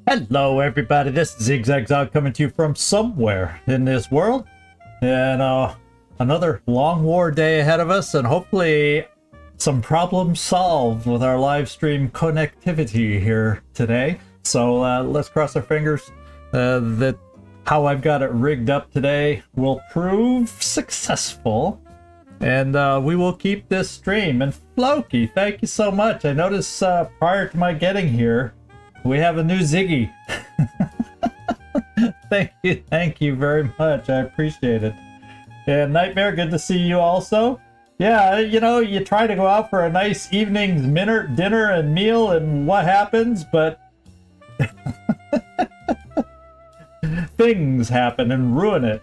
Hello everybody, this is Zigzag coming to you from somewhere in this world. And another long war day ahead of us, and hopefully some problems solved with our live stream connectivity here today. So let's cross our fingers that how I've got it rigged up today will prove successful. And we will keep this stream. And Floki, thank you so much. I noticed prior to my getting here, we have a new Ziggy. Thank you very much. I appreciate it. And Nightmare, good to see you also. Yeah, you know, you try to go out for a nice evening's dinner and meal, and what happens? But things happen and ruin it.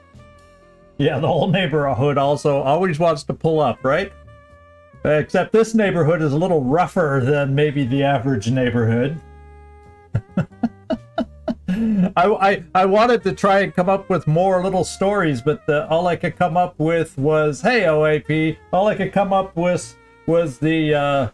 Yeah, the whole neighborhood also always wants to pull up, right? Except this neighborhood is a little rougher than maybe the average neighborhood. I wanted to try and come up with more little stories, but all I could come up with was, hey, OAP, all I could come up with was the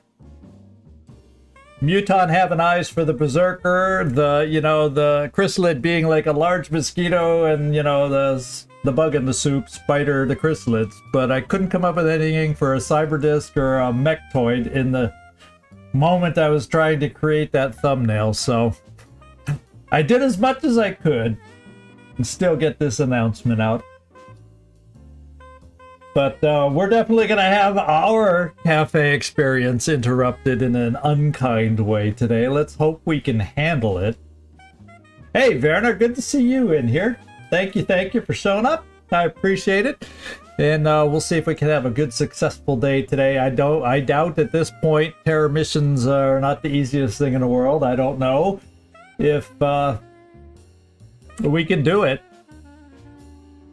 Muton having eyes for the Berserker, the chrysalid being like a large mosquito, and, you know, the bug in the soup, spider, the chrysalids. But I couldn't come up with anything for a Cyberdisc or a Mechtoid in the moment I was trying to create that thumbnail, so I did as much as I could and still get this announcement out. But we're definitely going to have our cafe experience interrupted in an unkind way today. Let's hope we can handle it. Hey, Werner, good to see you in here. Thank you for showing up. I appreciate it. And we'll see if we can have a good, successful day today. I doubt at this point terror missions are not the easiest thing in the world. I don't know if we can do it.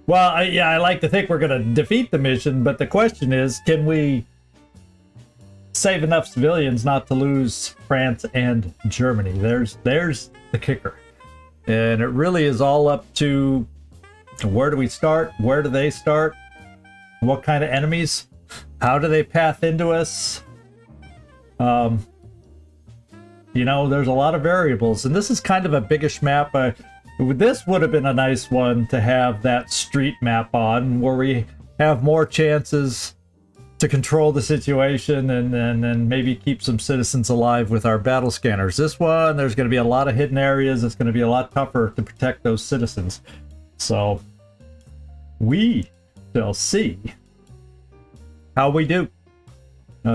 Well, I like to think we're going to defeat the mission, but the question is, can we save enough civilians not to lose France and Germany? There's the kicker. And it really is all up to where do we start? Where do they start? What kind of enemies? How do they path into us? You know, there's a lot of variables, and this is kind of a biggish map. This would have been a nice one to have that street map on, where we have more chances to control the situation and maybe keep some citizens alive with our battle scanners. This one, there's going to be a lot of hidden areas. It's going to be a lot tougher to protect those citizens. So we shall see how we do.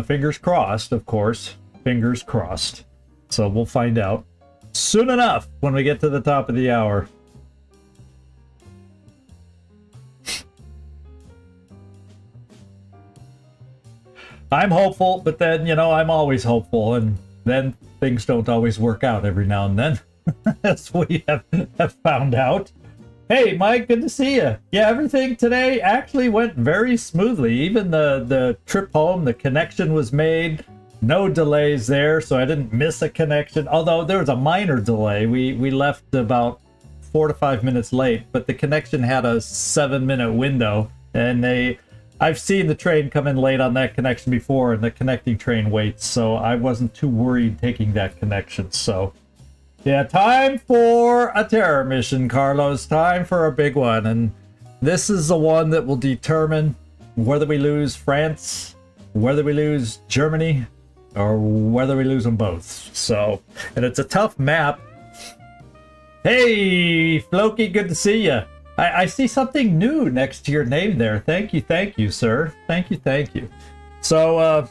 Fingers crossed, of course. Fingers crossed. So we'll find out soon enough when we get to the top of the hour. I'm hopeful, but then, you know, I'm always hopeful, and then things don't always work out every now and then, as we have found out. Hey, Mike, good to see you. Yeah, everything today actually went very smoothly. Even the trip home, the connection was made. No delays there, so I didn't miss a connection. Although there was a minor delay. We left about 4 to 5 minutes late, but the connection had a 7-minute window, and I've seen the train come in late on that connection before, and the connecting train waits, so I wasn't too worried taking that connection. So yeah, time for a terror mission, Carlos. Time for a big one, and this is the one that will determine whether we lose France, whether we lose Germany, or whether we lose them both. So, and it's a tough map. Hey, Floki, good to see you. I see something new next to your name there. Thank you, sir. Thank you. So,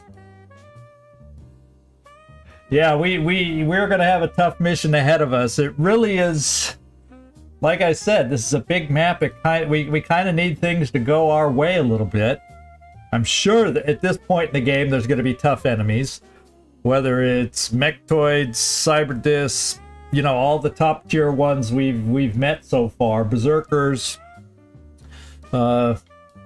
yeah, we're gonna have a tough mission ahead of us. It really is. Like I said, this is a big map. We kind of need things to go our way a little bit. I'm sure that at this point in the game, there's going to be tough enemies, whether it's Mechtoids, Cyberdiscs, you know, all the top tier ones we've met so far. Berserkers. You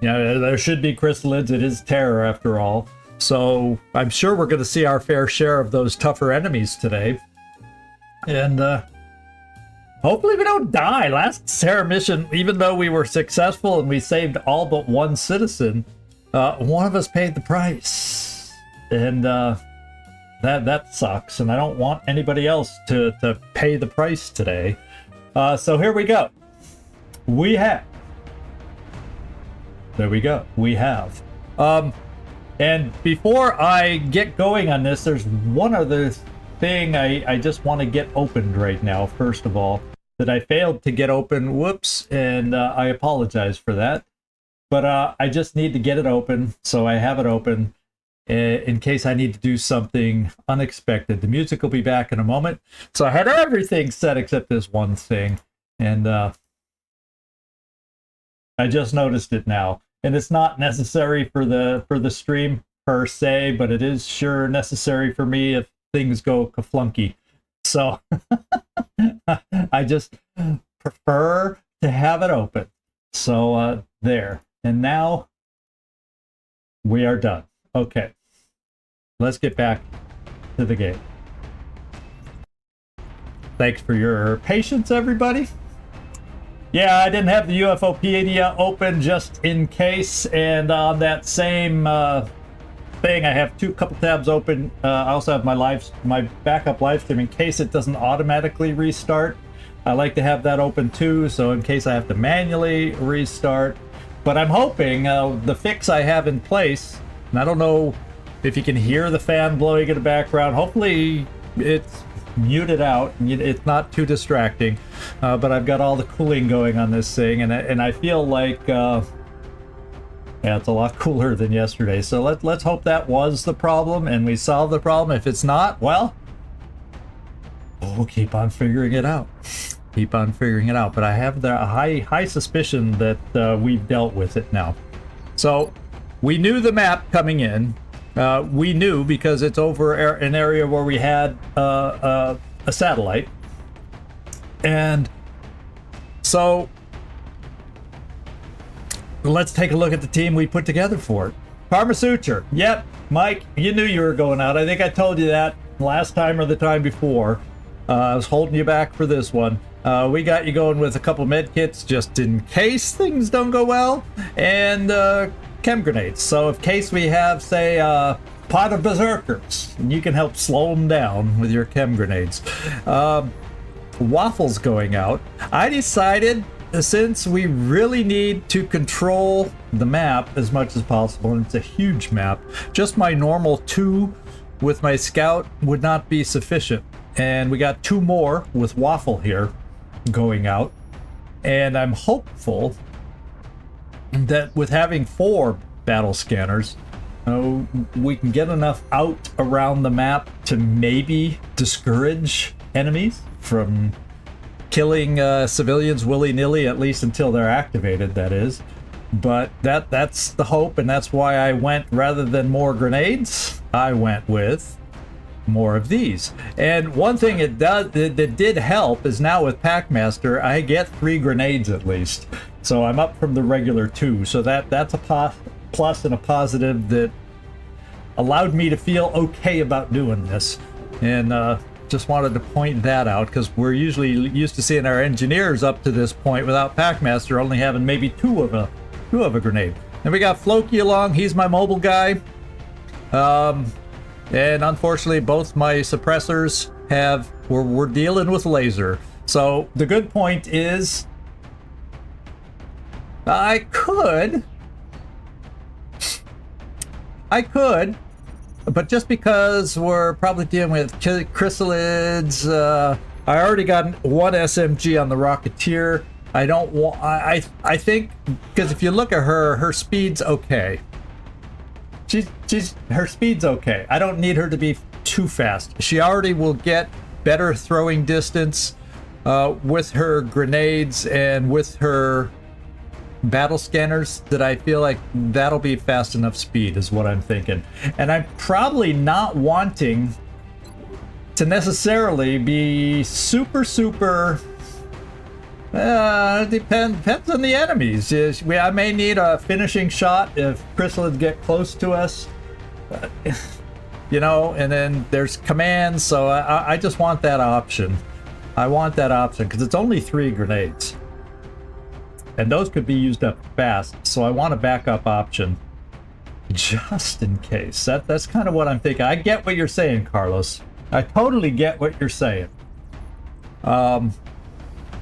know, there should be chrysalids. It is terror after all. So I'm sure we're going to see our fair share of those tougher enemies today. And hopefully we don't die. Last terror mission, even though we were successful and we saved all but one citizen, one of us paid the price. And That sucks, and I don't want anybody else to pay the price today. So here we go. We have. There we go. We have. And before I get going on this, there's one other thing I just want to get opened right now, first of all, that I failed to get open. Whoops, and I apologize for that. But I just need to get it open, so I have it open in case I need to do something unexpected. The music will be back in a moment. So I had everything set except this one thing, and I just noticed it now. And it's not necessary for the stream per se, but it is sure necessary for me if things go kaflunky. So I just prefer to have it open. So there. And now we are done. Okay. Let's get back to the game. Thanks for your patience, everybody. Yeah, I didn't have the UFOpedia open just in case, and on that same thing, I have couple tabs open. I also have my backup live stream in case it doesn't automatically restart. I like to have that open too, so in case I have to manually restart. But I'm hoping the fix I have in place, and I don't know if you can hear the fan blowing in the background. Hopefully it's muted out, it's not too distracting, but I've got all the cooling going on this thing, and I feel like yeah, it's a lot cooler than yesterday. So let's hope that was the problem and we solve the problem. If it's not, well, we'll keep on figuring it out. Keep on figuring it out. But I have the high suspicion that we've dealt with it now. So we knew the map coming in. We knew because it's over an area where we had a satellite. And so let's take a look at the team we put together for it. Karma Suture. Yep, Mike, you knew you were going out. I think I told you that last time or the time before. I was holding you back for this one. We got you going with a couple med kits just in case things don't go well, and chem grenades. So in case we have, say, a pot of berserkers, and you can help slow them down with your chem grenades. Waffles going out. I decided, since we really need to control the map as much as possible, and it's a huge map, just my normal 2 with my scout would not be sufficient. And we got 2 more with Waffle here going out. And I'm hopeful that with having 4 battle scanners, we can get enough out around the map to maybe discourage enemies from killing civilians willy-nilly, at least until they're activated, that is. But that's the hope, and that's why I went, rather than more grenades, I went with more of these. And one thing that did help is now with Packmaster, I get 3 grenades at least. So I'm up from the regular 2. So that's a plus and a positive that allowed me to feel okay about doing this. And just wanted to point that out, because we're usually used to seeing our engineers up to this point without Packmaster only having maybe 2 of a grenade. Then we got Floki along. He's my mobile guy. And unfortunately, both my suppressors we're dealing with laser. So the good point is, I could, but just because we're probably dealing with chrysalids, I already got 1 SMG on the Rocketeer. I don't want. I think, because if you look at her speed's okay. Her speed's okay. I don't need her to be too fast. She already will get better throwing distance with her grenades and with her battle scanners, that I feel like that'll be fast enough speed is what I'm thinking. And I'm probably not wanting to necessarily be super depends on the enemies. I may need a finishing shot if chrysalids get close to us, you know, and then there's commands, so I just want that option. I want that option because it's only 3 grenades, and those could be used up fast, so I want a backup option. Just in case. That's kind of what I'm thinking. I get what you're saying, Carlos. I totally get what you're saying. But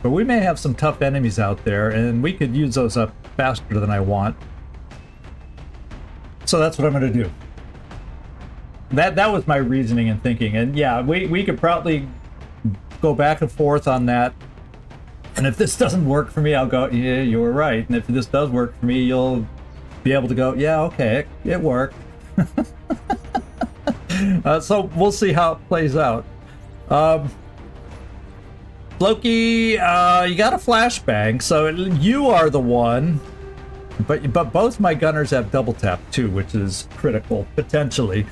we may have some tough enemies out there, and we could use those up faster than I want. So that's what I'm going to do. That was my reasoning and thinking. And yeah, we could probably go back and forth on that. And if this doesn't work for me, I'll go, yeah, you were right. And if this does work for me, you'll be able to go, yeah, okay, it worked. So we'll see how it plays out. Loki, you got a flashbang, so you are the one. But both my gunners have double tap too, which is critical, potentially,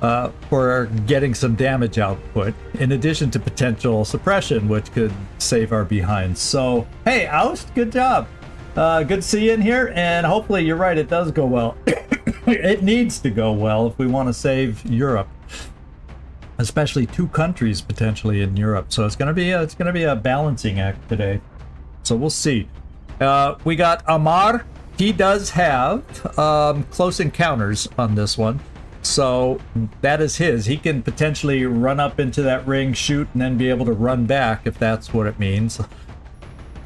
for getting some damage output, in addition to potential suppression, which could save our behinds. So, hey, Oust, good job. Good to see you in here, and hopefully you're right, it does go well. It needs to go well if we want to save Europe, especially 2 countries potentially in Europe. So it's gonna be a balancing act today. So we'll see. We got Amar. He does have close encounters on this one, so that is his. He can potentially run up into that ring, shoot, and then be able to run back if that's what it means.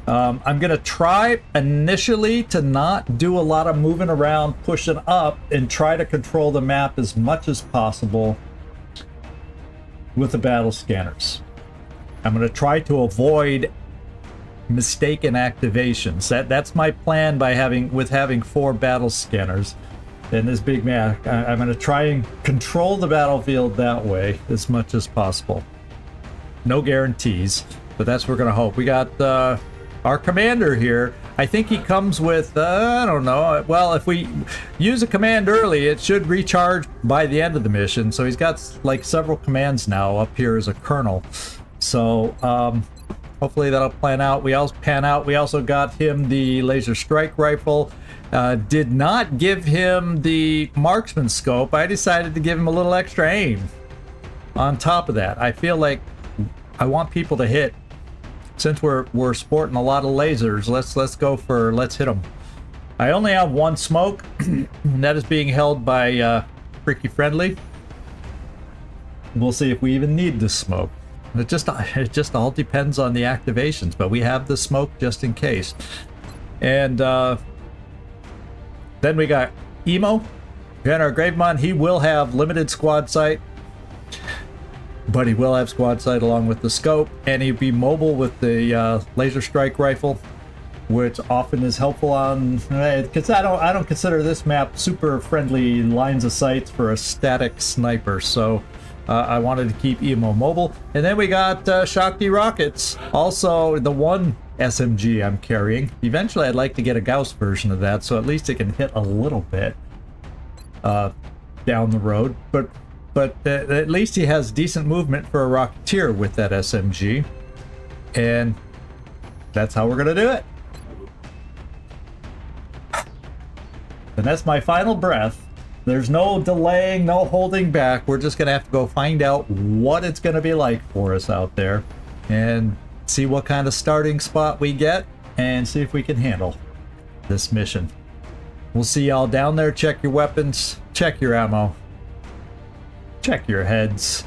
I'm gonna try initially to not do a lot of moving around, pushing up, and try to control the map as much as possible with the battle scanners. I'm gonna try to avoid mistaken activations. That's my plan by having 4 battle scanners in this big map. I'm gonna try and control the battlefield that way as much as possible. No guarantees, but that's what we're gonna hope. We got our commander here. I think he comes with, I don't know, well, if we use a command early, it should recharge by the end of the mission. So he's got like several commands now up here as a colonel. So hopefully that'll pan out. We also got him the laser strike rifle. Did not give him the marksman scope. I decided to give him a little extra aim on top of that. I feel like I want people to hit. Since we're sporting a lot of lasers, let's hit them. I only have 1 smoke, and that is being held by Freaky Friendly. We'll see if we even need the smoke. It just all depends on the activations, but we have the smoke just in case. And then we got Emo, and our Gravemon. He will have limited squad sight, but he will have squad sight along with the scope, and he'd be mobile with the laser strike rifle, which often is helpful on, because I don't consider this map super friendly lines of sights for a static sniper. So I wanted to keep Emo mobile. And then we got Shakti rockets, also the one SMG I'm carrying. Eventually I'd like to get a Gauss version of that, so at least it can hit a little bit down the road. But at least he has decent movement for a Rocketeer with that SMG. And that's how we're going to do it. And that's my final breath. There's no delaying, no holding back. We're just going to have to go find out what it's going to be like for us out there. And see what kind of starting spot we get. And see if we can handle this mission. We'll see y'all down there. Check your weapons. Check your ammo. Check your heads.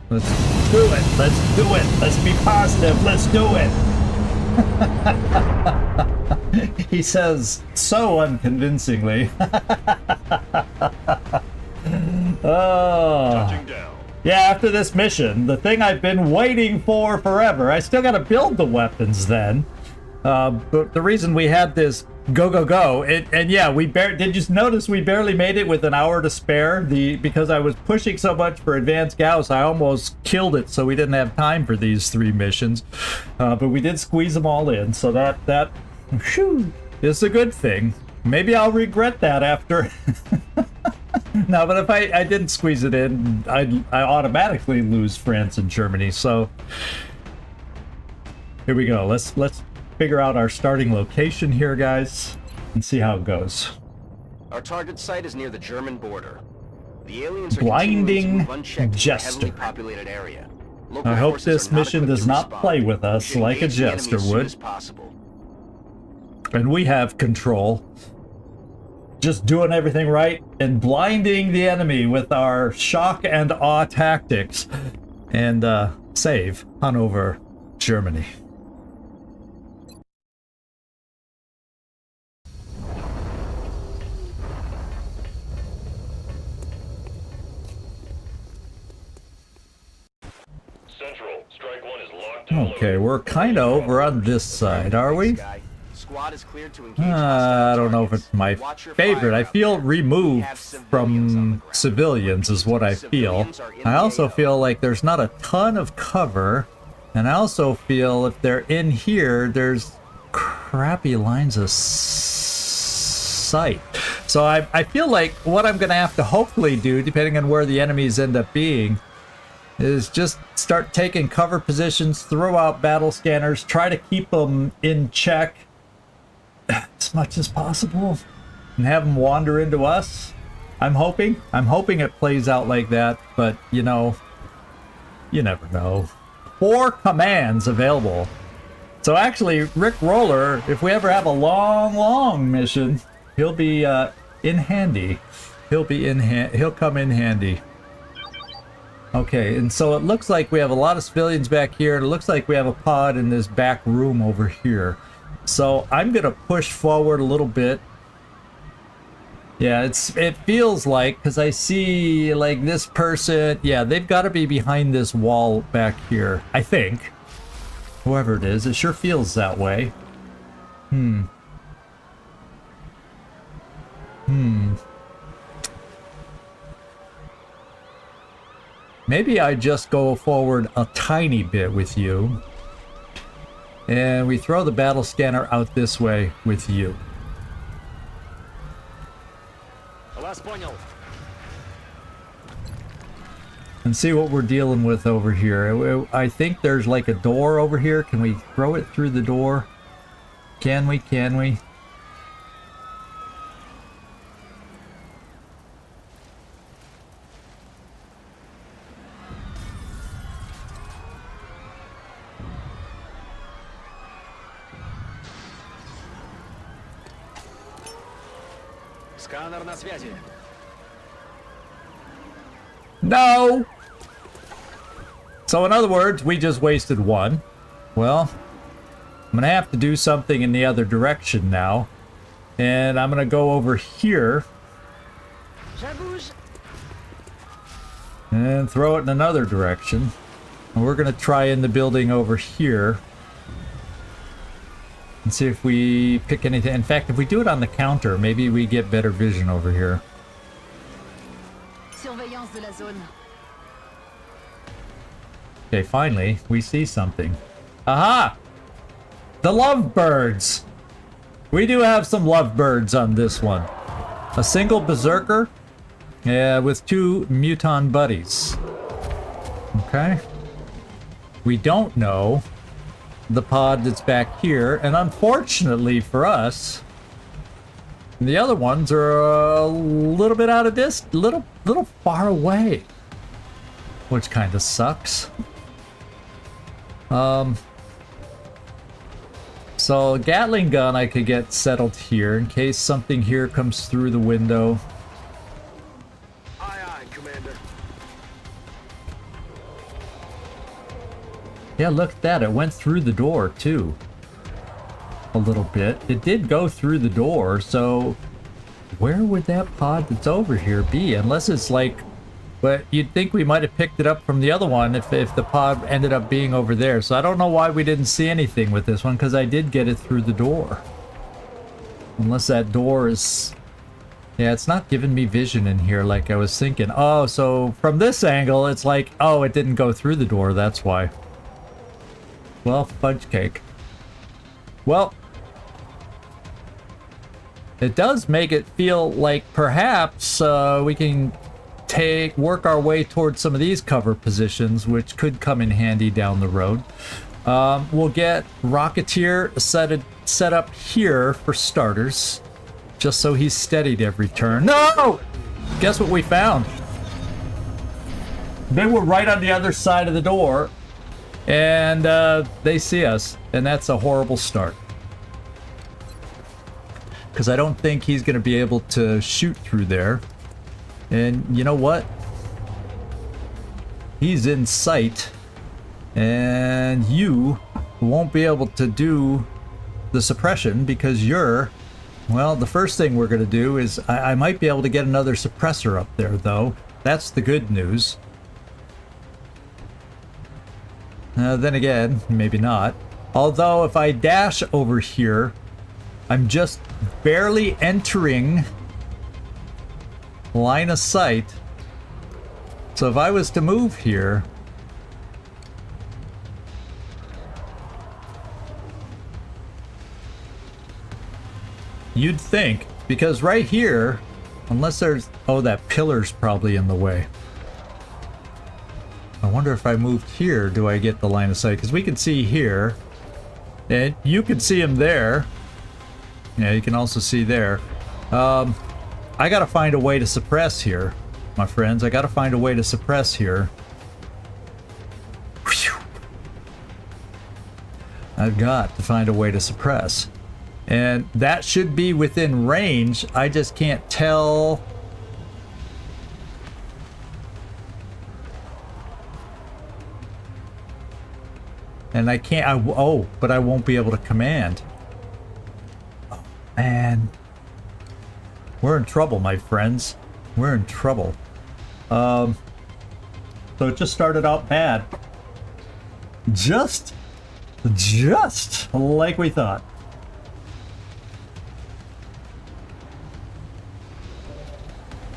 Let's do it. Let's do it. Let's be positive. Let's do it. He says so unconvincingly. Oh. Yeah, after this mission, the thing I've been waiting for forever. I still got to build the weapons then. But the reason we had this go, and yeah, did you notice we barely made it with an hour to spare? Because I was pushing so much for advanced Gauss, I almost killed it, so we didn't have time for these 3 missions. But we did squeeze them all in, so that whew, is a good thing. Maybe I'll regret that after. No, but if I didn't squeeze it in, I automatically lose France and Germany. So here we go. Let's figure out our starting location here, guys, and see how it goes. Our target site is near the German border. The aliens are blinding Jester. Jester. I hope this mission does not play with us like a Jester would. And we have control. just doing everything right and blinding the enemy with our shock and awe tactics and save Hanover, Germany. Central, strike one is locked. Okay, we're kind of over on this side, are we? Squad is cleared to engage I don't know if it's my favorite. I feel removed from civilians is what I feel. I also feel like there's not a ton of cover. And I also feel if they're in here, there's crappy lines of sight. So I feel like what I'm going to have to hopefully do, depending on where the enemies end up being, is just start taking cover positions, throw out battle scanners, try to keep them in check as much as possible, and have them wander into us. I'm hoping it plays out like that, but you know, you never know. 4 commands available. So actually, Rick Roller, if we ever have a long mission, he'll be in handy. He'll come in handy. Okay, and so it looks like we have a lot of civilians back here, and it looks like we have a pod in this back room over here. So I'm gonna push forward a little bit. Yeah, it feels like, because I see like this person, yeah, they've got to be behind this wall back here, I think. Whoever it is, it sure feels that way. Maybe I just go forward a tiny bit with you. And we throw the battle scanner out this way with you. And see what we're dealing with over here. I think there's like a door over here. Can we throw it through the door? Can we? Can we? Сканер на связи. No! So in other words, we just wasted one. Well, I'm gonna have to do something in the other direction now. And I'm gonna go over here. And throw it in another direction. And we're gonna try in the building over here. And see if we pick anything. In fact, if we do it on the counter, maybe we get better vision over here. Okay, finally, we see something. Aha! The lovebirds! We do have some lovebirds on this one. A single berserker with 2 muton buddies. Okay. We don't know the pod that's back here, and unfortunately for us, the other ones are a little bit out of this, little far away, which kind of sucks. So Gatling gun I could get settled here in case something here comes through the window. Aye, aye, Commander. Yeah, look at that. It went through the door, too. A little bit. It did go through the door, so where would that pod that's over here be? Unless it's like... But you'd think we might have picked it up from the other one if the pod ended up being over there. So I don't know why we didn't see anything with this one, because I did get it through the door. Unless that door is... Yeah, it's not giving me vision in here like I was thinking. Oh, so from this angle, it's like, oh, it didn't go through the door, that's why. Well, fudge cake. Well, it does make it feel like perhaps we can work our way towards some of these cover positions, which could come in handy down the road. We'll get Rocketeer set up here for starters, just so he's steadied every turn. No! Guess what we found? They were right on the other side of the door, and they see us, and that's a horrible start. because I don't think he's going to be able to shoot through there. And you know what? He's in sight, and you won't be able to do the suppression because you're... Well, the first thing we're going to do is I might be able to get another suppressor up there, though. That's the good news. Then again, maybe not. Although, if I dash over here, I'm just barely entering line of sight. So if I was to move here... You'd think, because right here, unless there's... Oh, that pillar's probably in the way. I wonder if I moved here, do I get the line of sight? Because we can see here, and you can see him there. Yeah, you can also see there. I gotta find a way to suppress here, my friends. I gotta find a way to suppress here. Whew. I've got to find a way to suppress. And that should be within range. I just can't tell. And I can't, oh, but I won't be able to command. Oh, man. We're in trouble, my friends. We're in trouble. So it just started out bad. Just like we thought.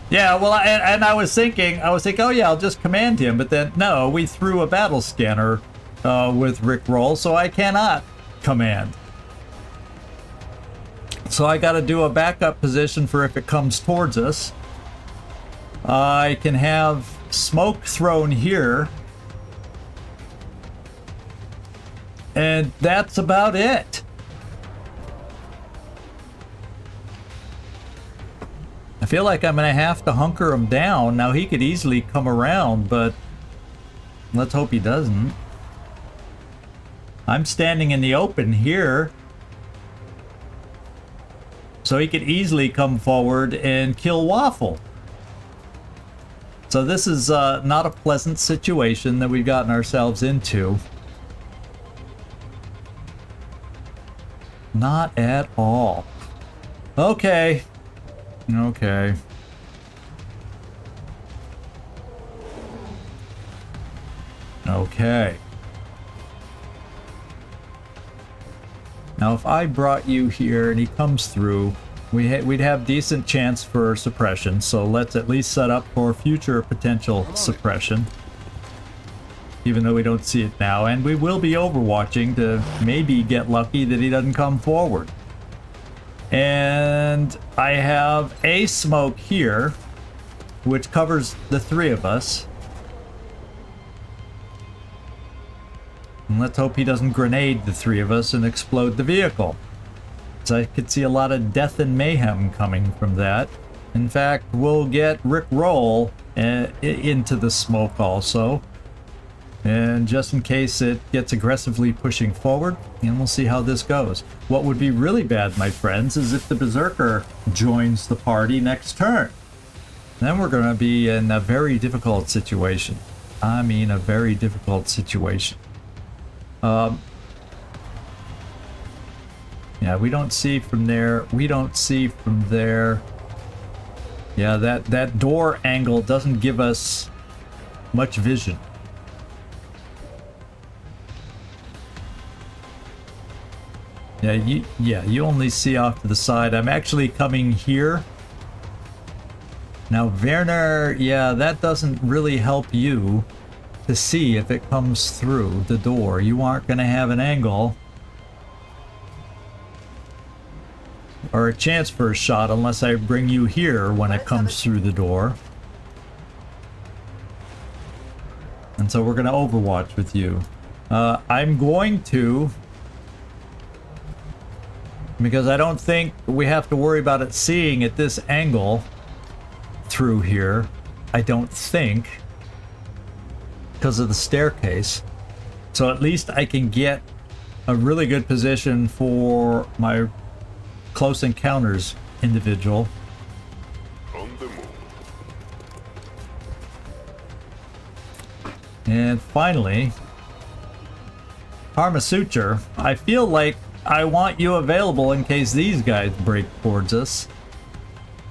Yeah, well, and I was thinking, oh yeah, I'll just command him, but then, no, we threw a battle scanner with Rickroll, so I cannot command. So I gotta do a backup position for if it comes towards us. I can have smoke thrown here. And that's about it. I feel like I'm gonna have to hunker him down. Now he could easily come around, but let's hope he doesn't. I'm standing in the open here, so he could easily come forward and kill Waffle. So this is not a pleasant situation that we've gotten ourselves into. Not at all. Okay. Okay. Okay. Now if I brought you here and he comes through, we'd have decent chance for suppression, so let's at least set up for future potential suppression. Even though we don't see it now, and we will be overwatching to maybe get lucky that he doesn't come forward. And I have a smoke here, which covers the three of us. And let's hope he doesn't grenade the three of us and explode the vehicle. So I could see a lot of death and mayhem coming from that. In fact, we'll get Rickroll into the smoke also. And just in case it gets aggressively pushing forward, and we'll see how this goes. What would be really bad, my friends, is if the Berserker joins the party next turn. Then we're going to be in a very difficult situation. I mean, a very difficult situation. Yeah, we don't see from there. We don't see from there. Yeah, that door angle doesn't give us much vision. Yeah, you only see off to the side. I'm actually coming here. Now, Werner, yeah, that doesn't really help you to see if it comes through the door. You aren't going to have an angle or a chance for a shot unless I bring you here when it comes through the door. And so we're going to Overwatch with you. I'm going to... because I don't think we have to worry about it seeing at this angle through here. I don't think. Because of the staircase. So at least I can get a really good position for my close encounters individual. On the move. And finally, Karma Suture. I feel like I want you available in case these guys break towards us.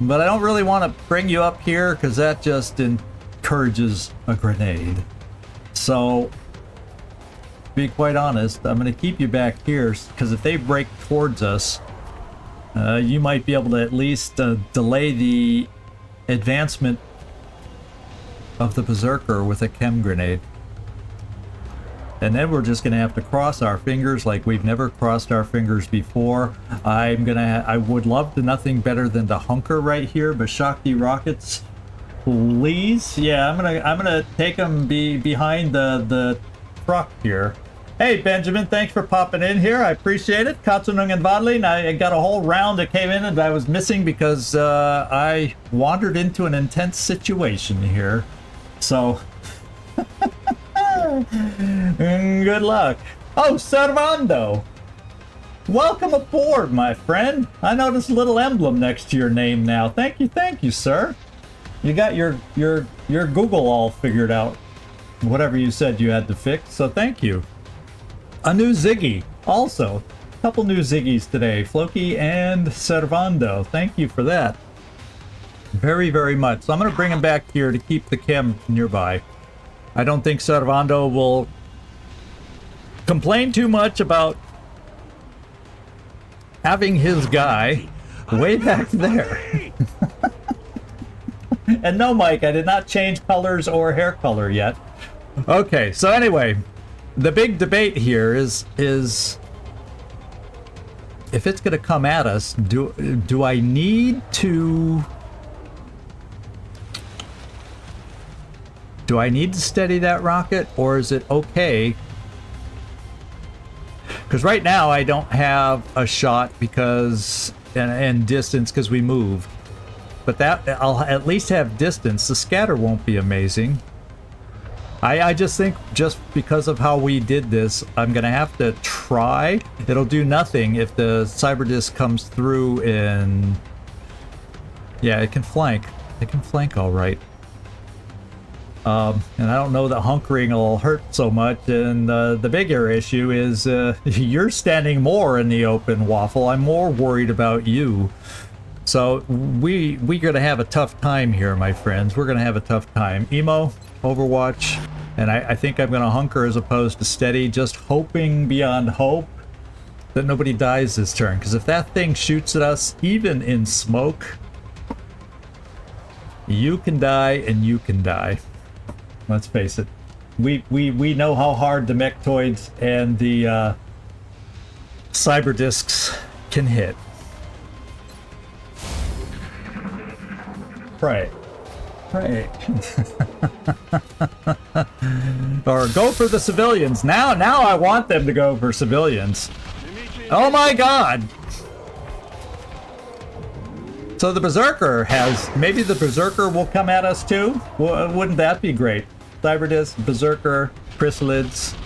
But I don't really want to bring you up here because that just encourages a grenade. So, to be quite honest, I'm going to keep you back here because if they break towards us, you might be able to at least delay the advancement of the Berserker with a chem grenade. And then we're just gonna have to cross our fingers like we've never crossed our fingers before. I would love to nothing better than to hunker right here, but Shakti rockets, please. Yeah, I'm gonna take them behind the truck here. Hey Benjamin, thanks for popping in here. I appreciate it. Katsunung and Vadlin, I got a whole round that came in and I was missing because I wandered into an intense situation here. So. Good luck. Oh, Servando! Welcome aboard, my friend. I noticed a little emblem next to your name now. Thank you, sir. You got your Google all figured out. Whatever you said you had to fix, so thank you. A new Ziggy, also. A couple new Ziggies today, Floki and Servando. Thank you for that. Very, very much. So I'm going to bring him back here to keep the chem nearby. I don't think Servando will complain too much about having his guy way back there. And no, Mike, I did not change colors or hair color yet. Okay, so anyway, the big debate here is if it's going to come at us, do I need to... Do I need to steady that rocket, or is it okay? Because right now I don't have a shot because and distance because we moved. But that I'll at least have distance. The scatter won't be amazing. I just think just because of how we did this, I'm gonna have to try. It'll do nothing if the cyber disc comes through and yeah, it can flank. It can flank all right. And I don't know that hunkering will hurt so much, and the bigger issue is you're standing more in the open, Waffle. I'm more worried about you. So we're going to have a tough time here, my friends. We're going to have a tough time. Emo, Overwatch, and I think I'm going to hunker as opposed to steady, just hoping beyond hope that nobody dies this turn. Because if that thing shoots at us, even in smoke, you can die and you can die. Let's face it. We know how hard the mechtoids and the cyber discs can hit. Pray. Pray. Or go for the civilians. Now I want them to go for civilians. Oh my god! So the Berserker has... Maybe the Berserker will come at us too? Wouldn't that be great? Cyberdisc, Berserker, Chrysalids.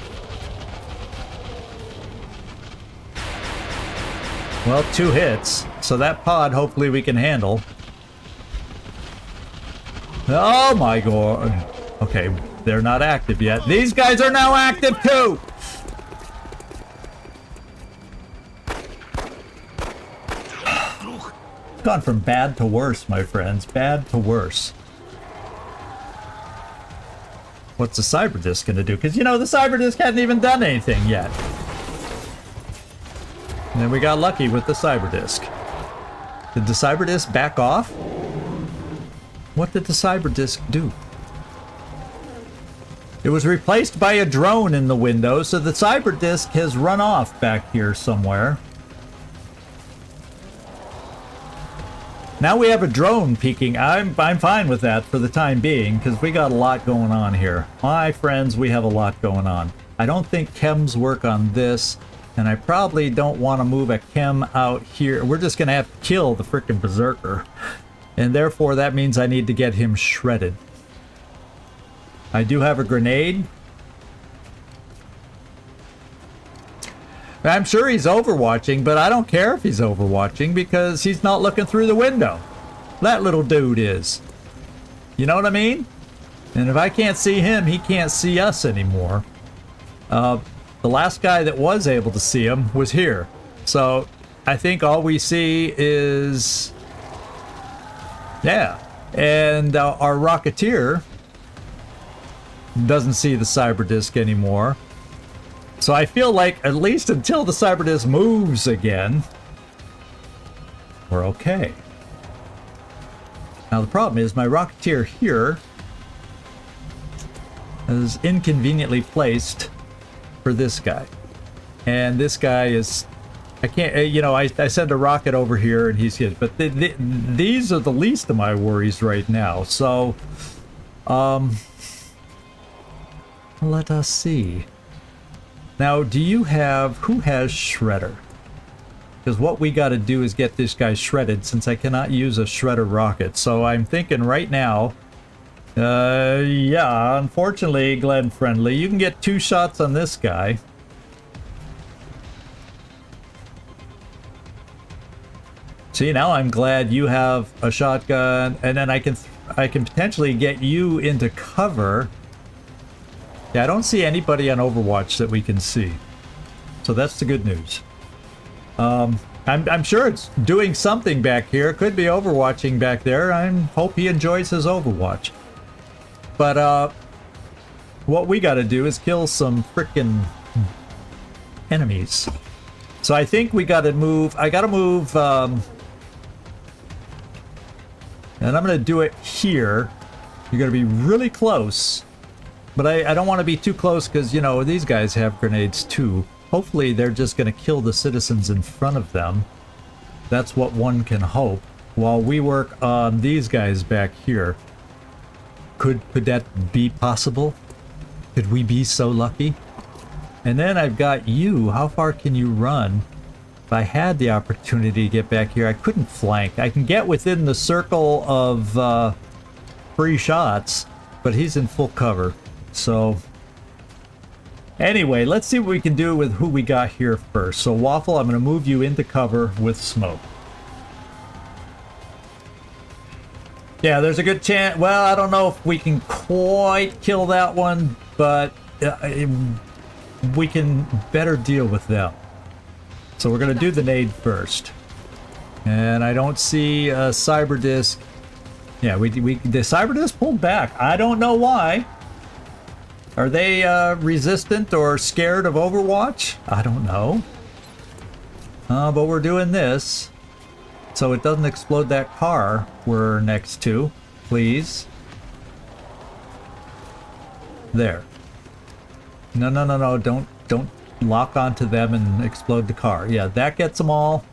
Well, 2 hits. So that pod, hopefully we can handle. Oh my god. Okay, they're not active yet. These guys are now active too! Gone from bad to worse, my friends. Bad to worse. What's the cyber disc gonna do? Because, you know, the cyber disc hadn't even done anything yet. And then we got lucky with the cyber disc. Did the cyber disc back off? What did the cyber disc do? It was replaced by a drone in the window, so the cyber disc has run off back here somewhere. Now we have a drone peeking. I'm fine with that for the time being, because we got a lot going on here. My friends, we have a lot going on. I don't think chems work on this, and I probably don't want to move a chem out here. We're just going to have to kill the frickin' Berserker. And therefore, that means I need to get him shredded. I do have a grenade. I'm sure he's overwatching, but I don't care if he's overwatching because he's not looking through the window. That little dude is. You know what I mean? And if I can't see him, he can't see us anymore. The last guy that was able to see him was here. So I think all we see is... Yeah. And our Rocketeer doesn't see the cyber disc anymore. So I feel like at least until the cyber disc moves again, we're okay. Now the problem is my Rocketeer here is inconveniently placed for this guy. And this guy is... I can't... You know, I send a rocket over here and he's hit. But these are the least of my worries right now. So... let us see. Now, do you have... Who has Shredder? Because what we got to do is get this guy shredded since I cannot use a Shredder rocket. So I'm thinking right now... yeah, unfortunately, Glenn Friendly, you can get 2 shots on this guy. See, now I'm glad you have a shotgun, and then I can potentially get you into cover. Yeah, I don't see anybody on Overwatch that we can see. So that's the good news. I'm sure it's doing something back here. Could be overwatching back there. I hope he enjoys his Overwatch. But what we gotta do is kill some frickin' enemies. So I think we gotta move... I gotta move... and I'm gonna do it here. You're gonna be really close. But I don't want to be too close because, you know, these guys have grenades too. Hopefully they're just going to kill the citizens in front of them. That's what one can hope. While we work on these guys back here. Could that be possible? Could we be so lucky? And then I've got you. How far can you run? If I had the opportunity to get back here, I couldn't flank. I can get within the circle of free shots, but he's in full cover. So, anyway, let's see what we can do with who we got here first. So, Waffle, I'm going to move you into cover with smoke. Yeah, there's a good chance. Well, I don't know if we can quite kill that one, but we can better deal with them. So, we're going to do the nade first. And I don't see a cyber disc. Yeah, the cyber disc pulled back. I don't know why. Are they resistant or scared of Overwatch? I don't know. But we're doing this so it doesn't explode that car we're next to. Please. There. No. Don't lock onto them and explode the car. Yeah, that gets them all.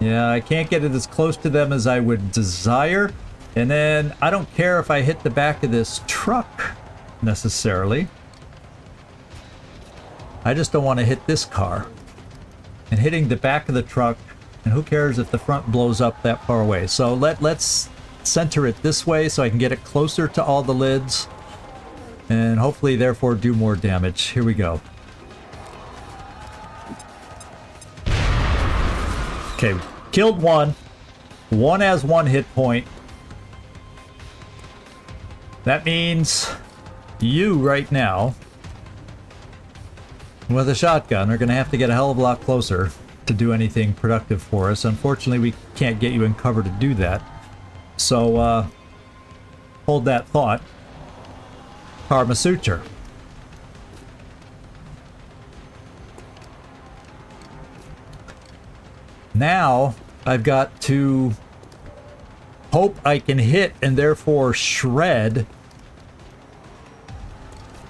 Yeah, I can't get it as close to them as I would desire. And then I don't care if I hit the back of this truck necessarily. I just don't want to hit this car. And hitting the back of the truck, and who cares if the front blows up that far away. So let's center it this way so I can get it closer to all the lids. And hopefully therefore do more damage. Here we go. Okay, killed one. One has 1 hit point. That means you right now with a shotgun are going to have to get a hell of a lot closer to do anything productive for us. Unfortunately, we can't get you in cover to do that. So, hold that thought. Karma Suture. Now, I've got to hope I can hit and therefore shred.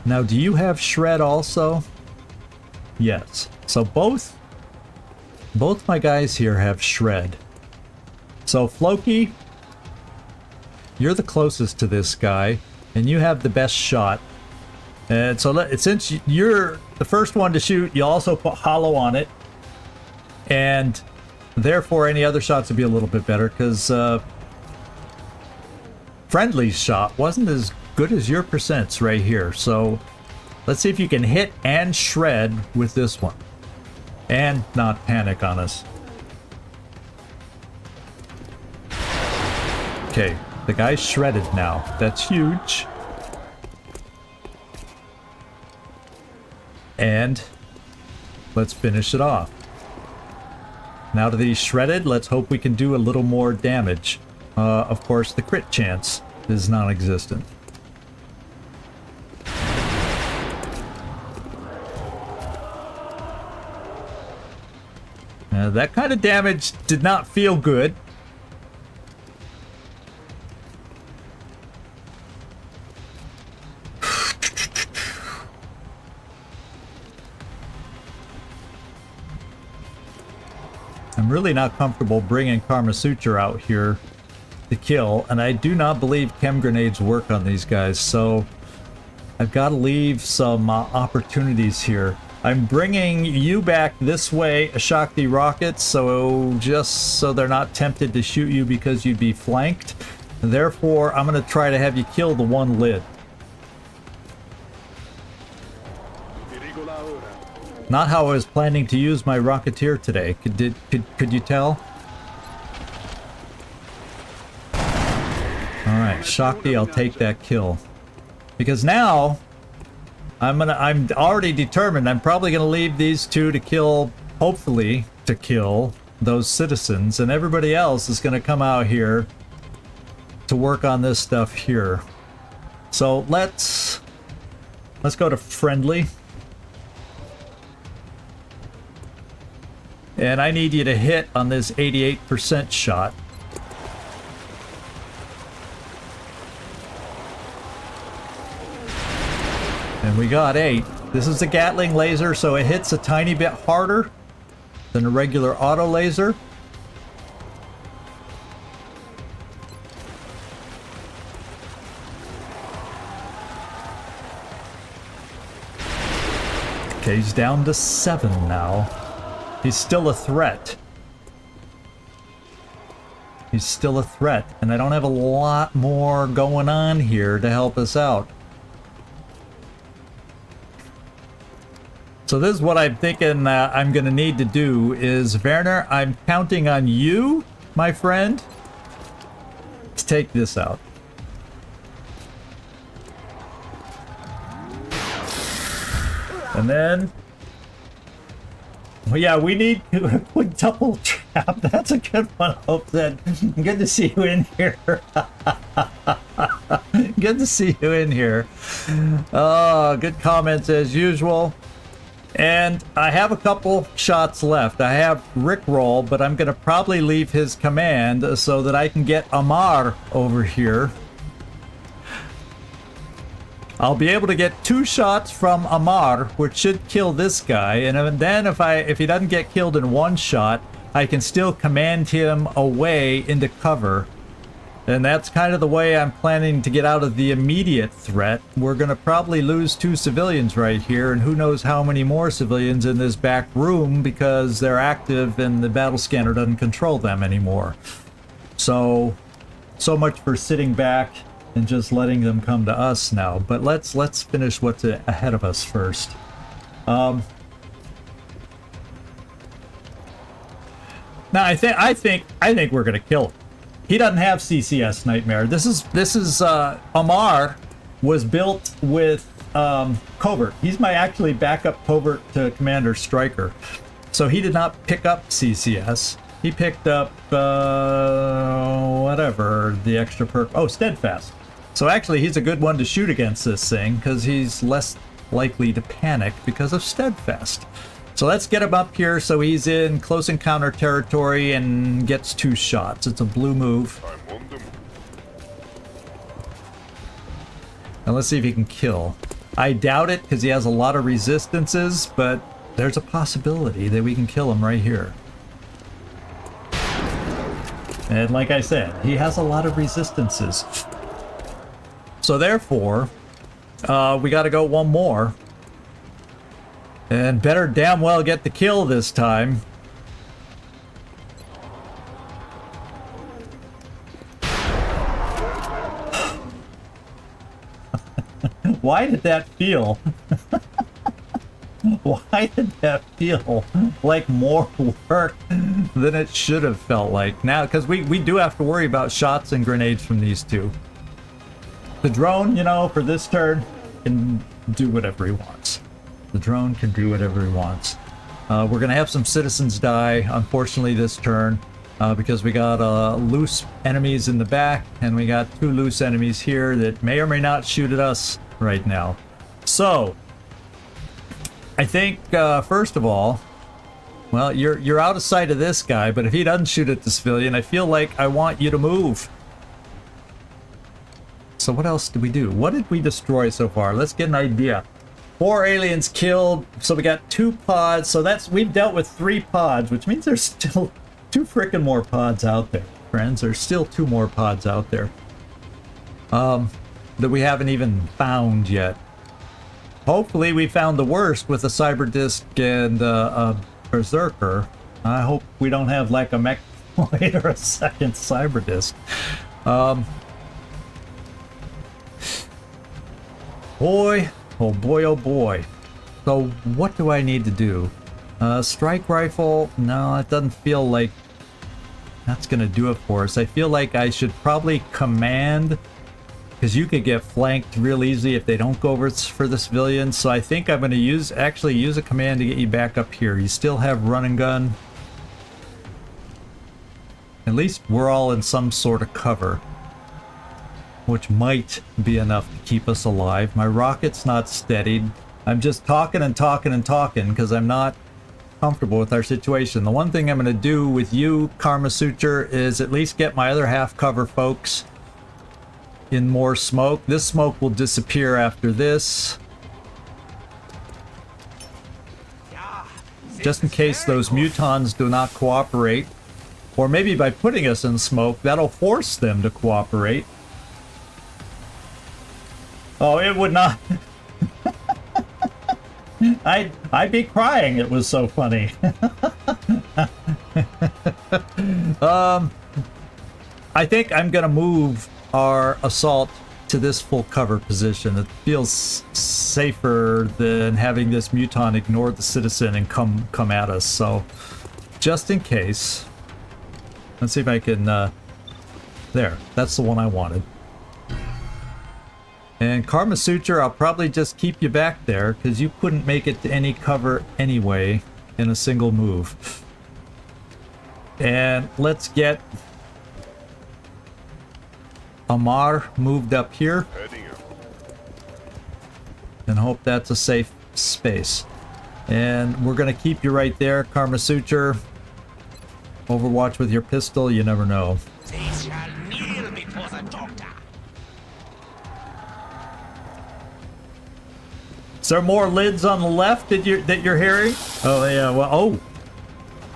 Now, do you have shred also? Yes. So both my guys here have shred. So Floki, you're the closest to this guy, and you have the best shot. And so since you're the first one to shoot, you also put hollow on it, and therefore any other shots would be a little bit better because Friendly's shot wasn't as good as your percents right here. So Let's see if you can hit and shred with this one. And not panic on us. Okay, the guy's shredded now. That's huge. And let's finish it off. Now that he's shredded, let's hope we can do a little more damage. Of course, the crit chance is non-existent. That kind of damage did not feel good. I'm really not comfortable bringing Karma Suture out here to kill, and I do not believe chem grenades work on these guys, so I've got to leave some opportunities here. I'm bringing you back this way, Shakti rockets, so just so they're not tempted to shoot you because you'd be flanked. Therefore, I'm going to try to have you kill the one lid. Not how I was planning to use my Rocketeer today. Could you tell? Alright, Shakti, I'll take that kill. Because now I'm already determined. I'm probably gonna leave these two to kill, hopefully to kill those citizens, and everybody else is gonna come out here to work on this stuff here. So let's go to friendly. And I need you to hit on this 88% shot. And we got 8. This is a Gatling laser, so it hits a tiny bit harder than a regular auto laser. Okay, he's down to 7 now. He's still a threat. He's still a threat, and I don't have a lot more going on here to help us out. So this is what I'm thinking I'm going to need to do is, Werner, I'm counting on you, my friend, to take this out. And then... well, yeah, we need a quick double trap. That's a good one, Hopeset. Good to see you in here. Good to see you in here. Oh, good comments as usual. And I have a couple shots left. I have Rickroll, but I'm going to probably leave his command so that I can get Amar over here. I'll be able to get 2 shots from Amar, which should kill this guy, and then if he doesn't get killed in 1 shot, I can still command him away into cover. And that's kind of the way I'm planning to get out of the immediate threat. We're going to probably lose 2 civilians right here, and who knows how many more civilians in this back room because they're active and the battle scanner doesn't control them anymore. So much for sitting back and just letting them come to us now. But let's finish what's ahead of us first. Now I think we're gonna kill him. He doesn't have CCS Nightmare. This is Amar was built with Covert. He's my actually backup Covert to Commander Striker. So he did not pick up CCS. He picked up whatever the extra perk. Oh, Steadfast. So actually he's a good one to shoot against this thing because he's less likely to panic because of Steadfast. So let's get him up here so he's in close encounter territory and gets 2 shots. It's a blue move. I'm on the move. And let's see if he can kill. I doubt it because he has a lot of resistances, but there's a possibility that we can kill him right here. And like I said, he has a lot of resistances. So therefore, we got to go 1 more. And better damn well get the kill this time. why did that feel? Why did that feel like more work than it should have felt like? Now, because we do have to worry about shots and grenades from these two. The drone, you know, for this turn, can do whatever he wants. The drone can do whatever he wants. We're going to have some citizens die, unfortunately, this turn. Because we got loose enemies in the back, and we got 2 loose enemies here that may or may not shoot at us right now. So, I think, first of all, well, you're out of sight of this guy, but if he doesn't shoot at the civilian, I feel like I want you to move. So what else did we do? What did we destroy so far? Let's get an idea. 4 aliens killed, so we got 2 pods, so we've dealt with 3 pods, which means there's still 2 frickin' more pods out there, friends. There's still 2 more pods out there that we haven't even found yet. Hopefully we found the worst with a cyber disc and a berserker. I hope we don't have like a mech blade or a second cyber disc. Boy, oh boy, oh boy. So what do I need to do? Strike rifle? No, it doesn't feel like that's gonna do it for us. I feel like I should probably command, because you could get flanked real easy if they don't go over for the civilians. So I think I'm gonna actually use a command to get you back up here. You still have run and gun. At least we're all in some sort of cover, which might be enough to keep us alive. My rocket's not steadied. I'm just talking and talking and talking because I'm not comfortable with our situation. The one thing I'm going to do with you, Karma Suture, is at least get my other half cover folks in more smoke. This smoke will disappear after this, just in case those mutons do not cooperate, or maybe by putting us in smoke that'll force them to cooperate. Oh, it would not. I'd be crying. It was so funny. I think I'm gonna move our assault to this full cover position. It feels safer than having this muton ignore the citizen and come at us. So, just in case, let's see if I can. There, that's the one I wanted. And Karma Suture, I'll probably just keep you back there because you couldn't make it to any cover anyway in a single move. And let's get Amar moved up here and hope that's a safe space. And we're going to keep you right there, Karma Suture. Overwatch with your pistol, you never know. They shall kneel before the doctor. Is there more lids on the left that you're hearing? Oh yeah, well, oh.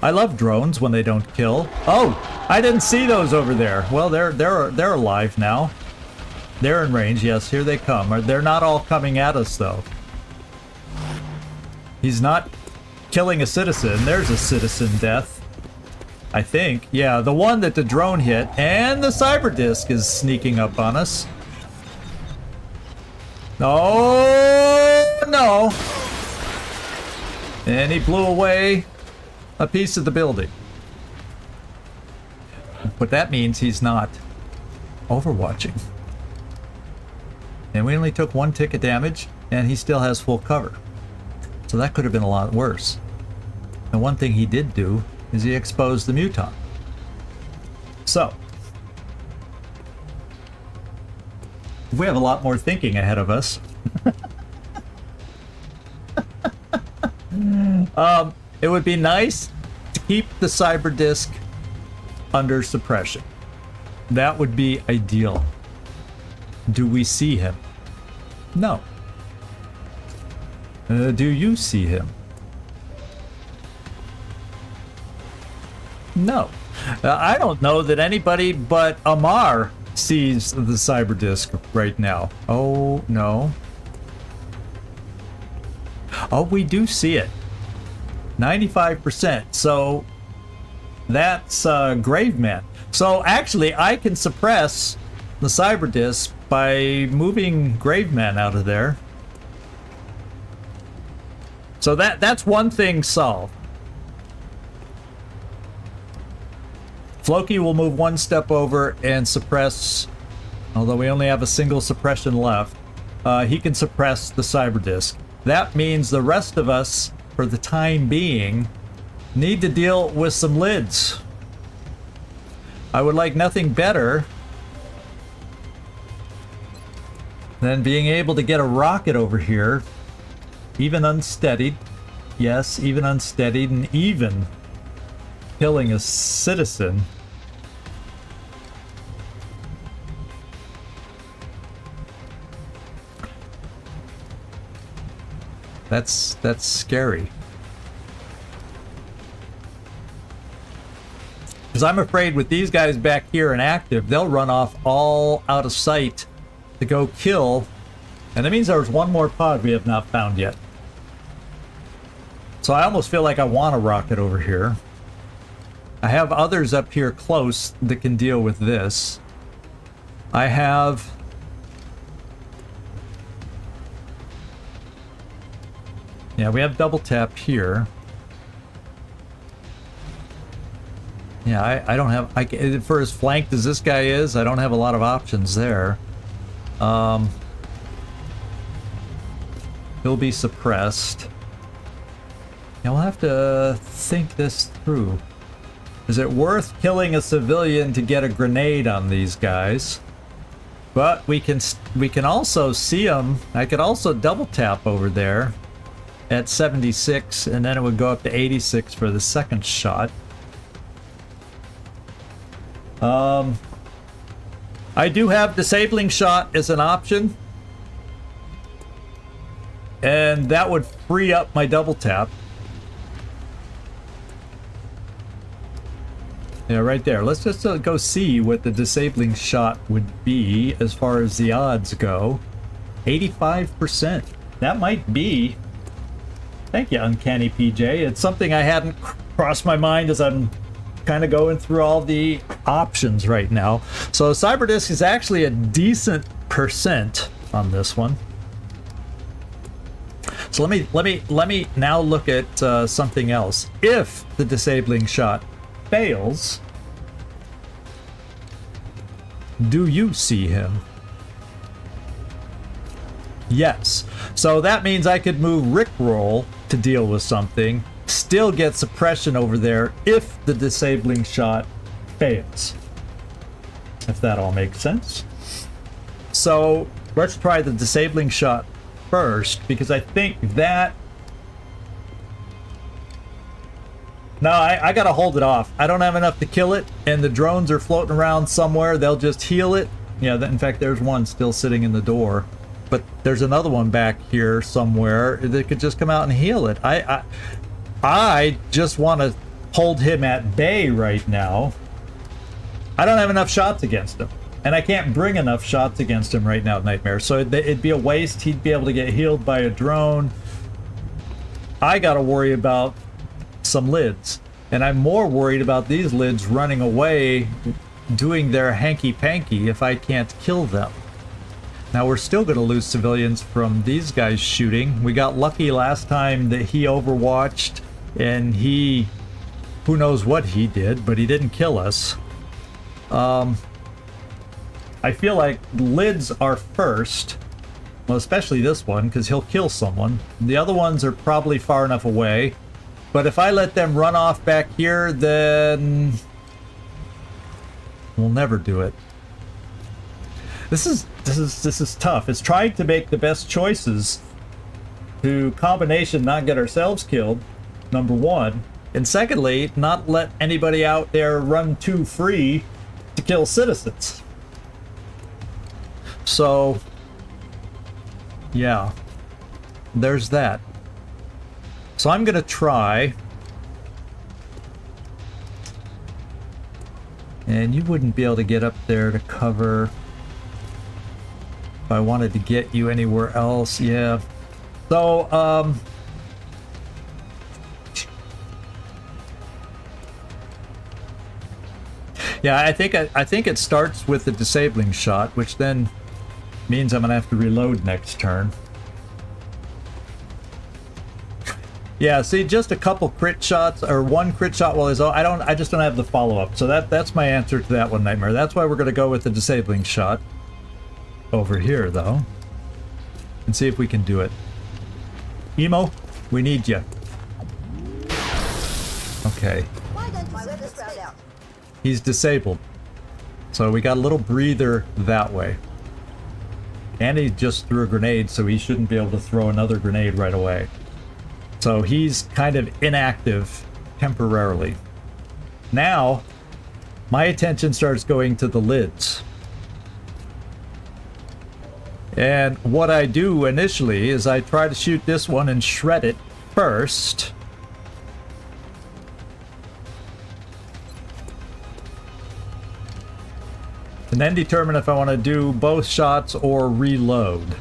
I love drones when they don't kill. Oh, I didn't see those over there. Well, they're alive now. They're in range. Yes, here they come. They're not all coming at us though. He's not killing a citizen. There's a citizen death, I think. Yeah, the one that the drone hit, and the cyber disc is sneaking up on us. Oh no! And he blew away a piece of the building. But that means he's not overwatching. And we only took 1 tick of damage, and he still has full cover. So that could have been a lot worse. And one thing he did do is he exposed the muton. So, we have a lot more thinking ahead of us. It would be nice to keep the cyber disc under suppression. That would be ideal. Do we see him? No. Do you see him? No. I don't know that anybody but Amar sees the cyber disc right now. Oh, no. Oh, we do see it. 95%. So that's Graveman. So actually, I can suppress the cyber disc by moving Graveman out of there. So that's one thing solved. Floki will move one step over and suppress, although we only have a single suppression left, he can suppress the cyber disc. That means the rest of us, for the time being, need to deal with some lids. I would like nothing better than being able to get a rocket over here, even unsteadied. Yes, even unsteadied, and even killing a citizen. That's scary. Because I'm afraid with these guys back here and active, they'll run off all out of sight to go kill. And that means there's one more pod we have not found yet. So I almost feel like I want a rocket over here. I have others up here close that can deal with this. I have... Yeah, we have double tap here. Yeah, I don't have... for as flanked as this guy is, I don't have a lot of options there. He'll be suppressed. Yeah, we'll have to think this through. Is it worth killing a civilian to get a grenade on these guys? But we can also see them. I could also double tap over there at 76, and then it would go up to 86 for the second shot. I do have disabling shot as an option, and that would free up my double tap. Yeah, right there. Let's just go see what the disabling shot would be as far as the odds go. 85%. That might be... Thank you, Uncanny PJ. It's something I hadn't crossed my mind as I'm kind of going through all the options right now. So Cyberdisk is actually a decent percent on this one. So let me now look at something else. If the disabling shot fails, do you see him? Yes. So that means I could move Rickroll to deal with something, still get suppression over there if the disabling shot fails. If that all makes sense. So let's try the disabling shot first, because I think that... No, I gotta hold it off. I don't have enough to kill it, and the drones are floating around somewhere. They'll just heal it. Yeah, in fact, there's one still sitting in the door. But there's another one back here somewhere that could just come out and heal it. I just want to hold him at bay right now. I don't have enough shots against him. And I can't bring enough shots against him right now, Nightmare. So it'd be a waste. He'd be able to get healed by a drone. I gotta worry about some lids. And I'm more worried about these lids running away, doing their hanky-panky if I can't kill them. Now we're still going to lose civilians from these guys shooting. We got lucky last time that he overwatched, and he... who knows what he did, but he didn't kill us. I feel like lids are first. Well, especially this one, because he'll kill someone. The other ones are probably far enough away. But if I let them run off back here, then... we'll never do it. This is tough. It's trying to make the best choices to combination not get ourselves killed, number one, and secondly, not let anybody out there run too free to kill citizens. So, yeah, there's that. So I'm gonna try, and you wouldn't be able to get up there to cover. If I wanted to get you anywhere else, yeah. So, yeah, I think it starts with the disabling shot, which then means I'm gonna have to reload next turn. Yeah, see, just a couple crit shots, or one crit shot while he's on. I just don't have the follow-up. So that's my answer to that one, Nightmare. That's why we're going to go with the disabling shot. Over here, though. And see if we can do it. Emo, we need you. Okay. He's disabled. So we got a little breather that way. And he just threw a grenade, so he shouldn't be able to throw another grenade right away. So he's kind of inactive temporarily. Now, my attention starts going to the lids. And what I do initially is I try to shoot this one and shred it first. And then determine if I want to do both shots or reload.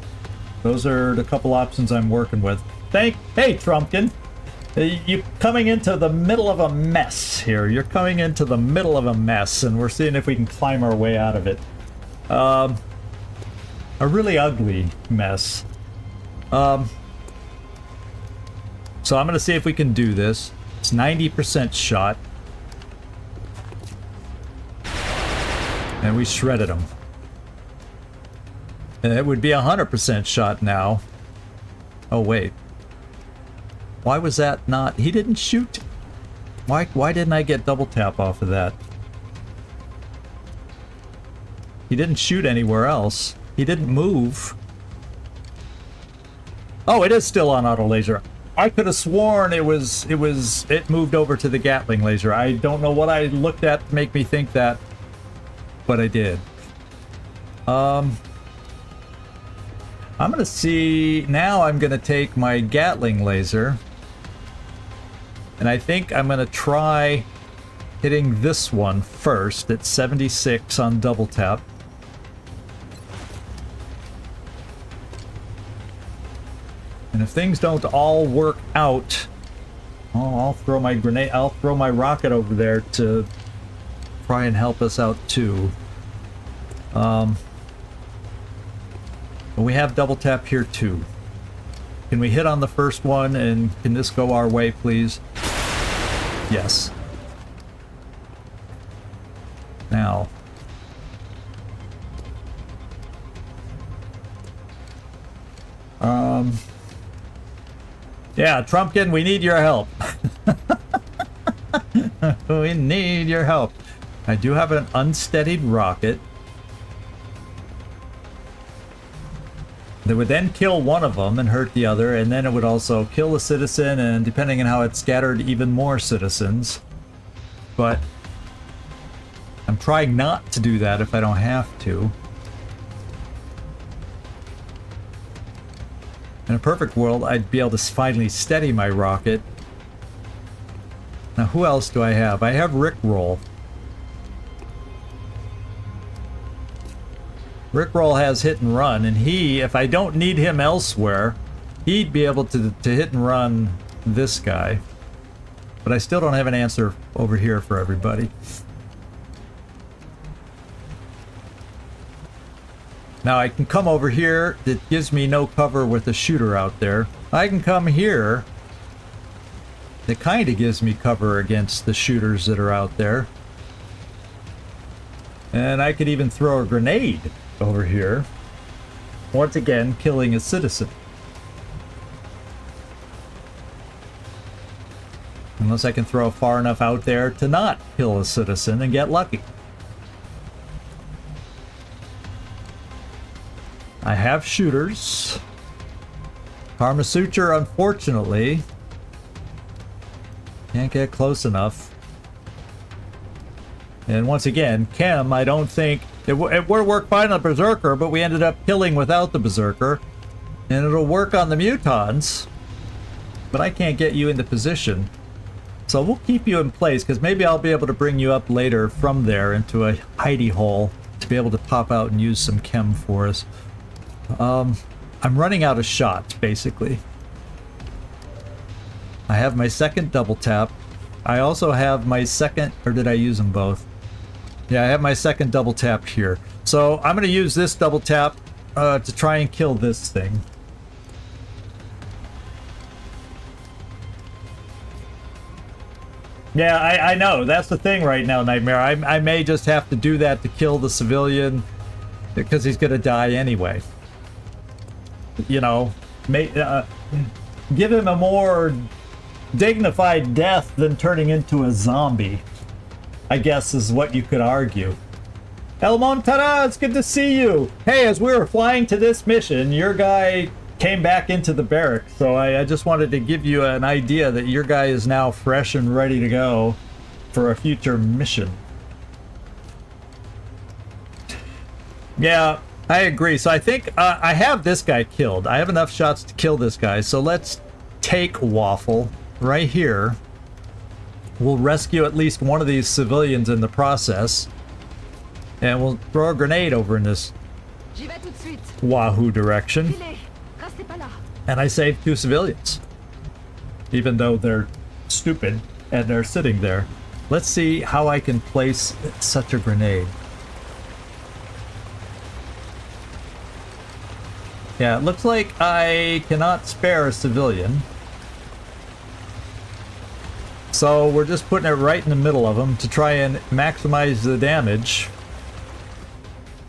Those are the couple options I'm working with. Hey, Trumpkin! You're coming into the middle of a mess here. You're coming into the middle of a mess, and we're seeing if we can climb our way out of it. A really ugly mess. So I'm going to see if we can do this. It's 90% shot. And we shredded him. And it would be 100% shot now. Oh, wait. Why was that not... He didn't shoot. Why didn't I get double tap off of that? He didn't shoot anywhere else. He didn't move. Oh, it is still on auto laser. I could have sworn it moved over to the Gatling laser. I don't know what I looked at to make me think that, but I did. I'm gonna see, now I'm gonna take my Gatling laser, and I think I'm gonna try hitting this one first at 76 on double tap. And if things don't all work out, oh, I'll throw my grenade, I'll throw my rocket over there to try and help us out too. But we have double tap here too. Can we hit on the first one, and can this go our way, please? Yes. Now. Yeah, Trumpkin, we need your help. We need your help. I do have an unsteadied rocket that would then kill one of them and hurt the other, and then it would also kill a citizen, and depending on how it scattered, even more citizens. But I'm trying not to do that if I don't have to. In a perfect world, I'd be able to finally steady my rocket. Now, who else do I have? I have Rickroll. Rickroll has hit and run, and he, if I don't need him elsewhere, he'd be able to hit and run this guy. But I still don't have an answer over here for everybody. Now I can come over here. It gives me no cover with the shooter out there. I can come here. It kind of gives me cover against the shooters that are out there. And I could even throw a grenade over here. Once again, killing a citizen. Unless I can throw far enough out there to not kill a citizen and get lucky. I have shooters. Karma Suture, unfortunately, can't get close enough. And once again, Chem, I don't think... It would work fine on Berserker, but we ended up killing without the Berserker. And it'll work on the Mutons, but I can't get you into position. So we'll keep you in place, because maybe I'll be able to bring you up later from there into a hidey hole to be able to pop out and use some Chem for us. I'm running out of shots, basically. I have my second double tap. I also have my second, or did I use them both? Yeah, I have my second double tap here. So I'm going to use this double tap to try and kill this thing. Yeah, I know. That's the thing right now, Nightmare. I may just have to do that to kill the civilian because he's gonna die anyway. You know, give him a more dignified death than turning into a zombie, I guess is what you could argue. El Montara, it's good to see you. Hey, as we were flying to this mission, your guy came back into the barracks, so I just wanted to give you an idea that your guy is now fresh and ready to go for a future mission. Yeah, I agree. So I think I have this guy killed. I have enough shots to kill this guy, so let's take Waffle right here. We'll rescue at least one of these civilians in the process, and we'll throw a grenade over in this Wahoo direction. And I saved 2 civilians. Even though they're stupid and they're sitting there. Let's see how I can place such a grenade. Yeah, it looks like I cannot spare a civilian. So we're just putting it right in the middle of them to try and maximize the damage.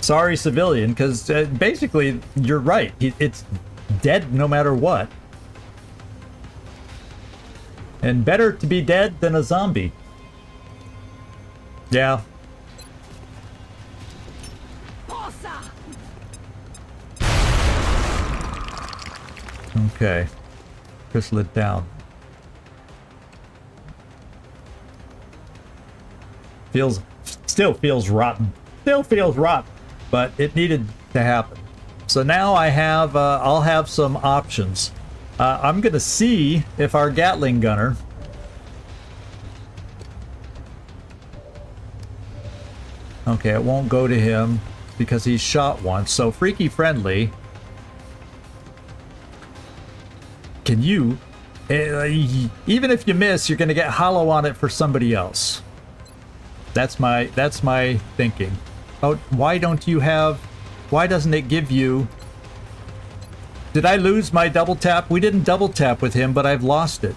Sorry, civilian, because basically you're right. It's dead no matter what. And better to be dead than a zombie. Yeah. Okay. Crystal it down. Still feels rotten. Still feels rotten. But it needed to happen. So now I have, I'll have some options. I'm gonna see if our Gatling gunner okay, it won't go to him because he's shot once. So Freaky Friendly, can you, even if you miss, you're gonna get hollow on it for somebody else. That's my thinking. Oh, why doesn't it give you... Did I lose my double tap? We didn't double tap with him, but I've lost it.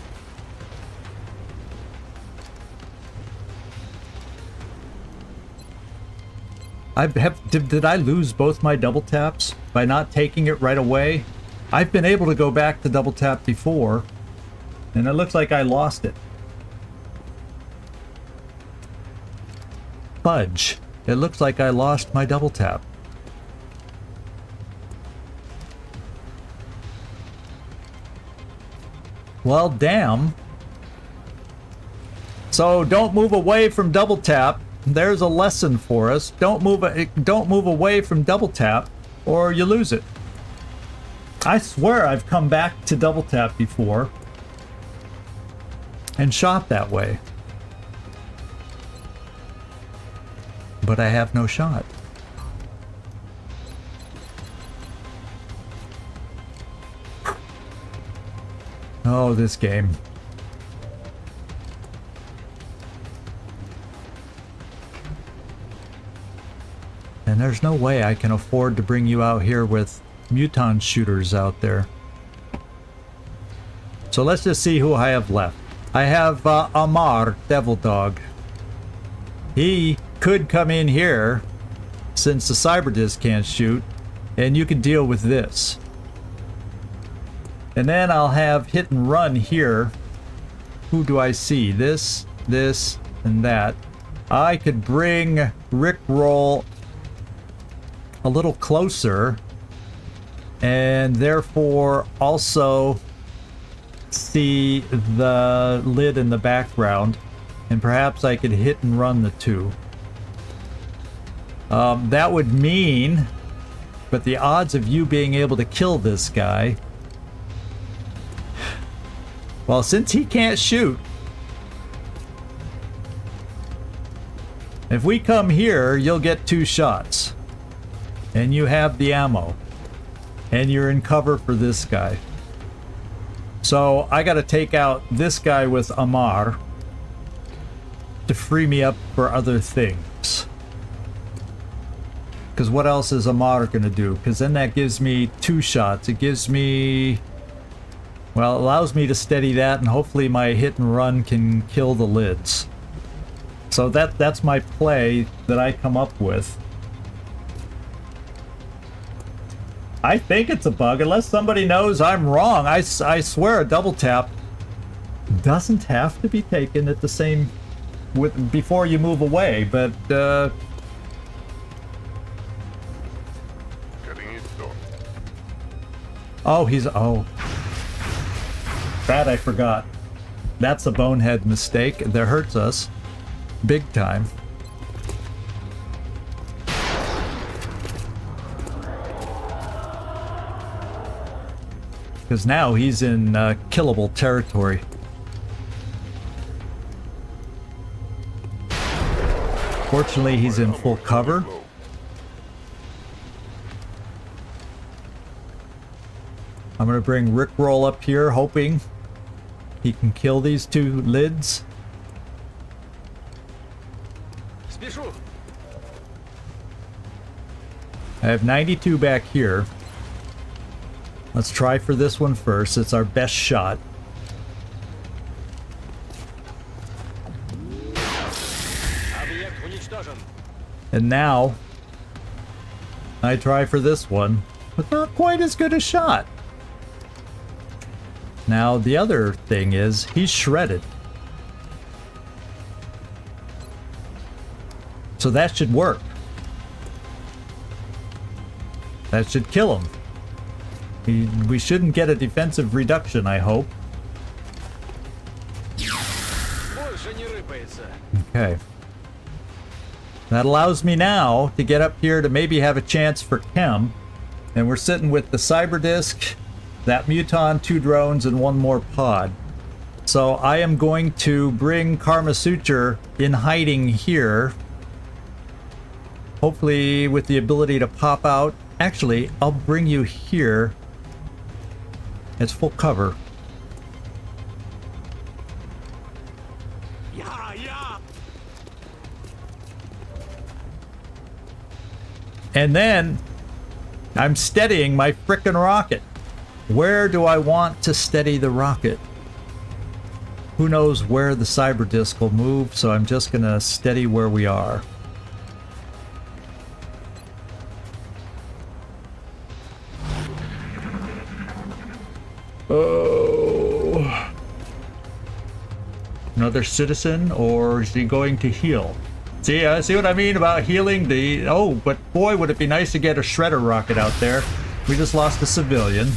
Did I lose both my double taps by not taking it right away? I've been able to go back to double tap before, and it looks like I lost it. Fudge. It looks like I lost my double tap. Well, damn. So don't move away from double tap. There's a lesson for us. Don't move away from double tap or you lose it. I swear I've come back to double tap before and shot that way. But I have no shot. Oh, this game. And there's no way I can afford to bring you out here with muton shooters out there. So let's just see who I have left. I have Amar, Devil Dog. He could come in here since the Cyberdisc can't shoot, and you can deal with this. And then I'll have Hit and Run here. Who do I see? This, and that. I could bring Rickroll a little closer, and therefore also see the lid in the background, and perhaps I could hit and run the two. That would mean, but the odds of you being able to kill this guy, well, since he can't shoot, if we come here, you'll get 2 shots. And you have the ammo. And you're in cover for this guy. So I gotta take out this guy with Amar to free me up for other things. Because what else is Amar gonna do? Because then that gives me 2 shots. It gives me... Well, it allows me to steady that, and hopefully my hit and run can kill the lids. So that's my play that I come up with. I think it's a bug, unless somebody knows I'm wrong. I swear a double tap doesn't have to be taken at the same before you move away, but Getting it done. oh, that I forgot. That's a bonehead mistake that hurts us big time. Because now he's in killable territory. Fortunately, he's in full cover. I'm going to bring Rickroll up here, hoping he can kill these two lids. I have 92 back here. Let's try for this one first. It's our best shot. And now I try for this one, but not quite as good a shot. Now the other thing is he's shredded. So that should work. That should kill him. We shouldn't get a defensive reduction, I hope. Okay. That allows me now to get up here to maybe have a chance for chem. And we're sitting with the cyber disc, that muton, 2 drones, and 1 more pod. So I am going to bring Karma Suture in hiding here. Hopefully with the ability to pop out. Actually, I'll bring you here. It's full cover. Yeah, yeah. And then I'm steadying my frickin' rocket. Where do I want to steady the rocket? Who knows where the cyber disc will move, so I'm just gonna steady where we are. Oh. Another citizen, or is he going to heal? See what I mean about healing the... Oh, but boy, would it be nice to get a shredder rocket out there. We just lost a civilian.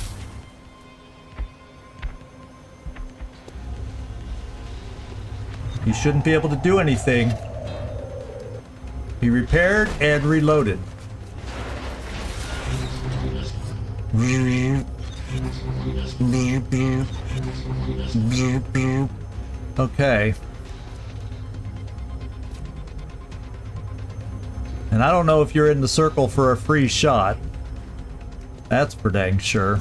He shouldn't be able to do anything. He repaired and reloaded. Okay. And I don't know if you're in the circle for a free shot. That's for dang sure.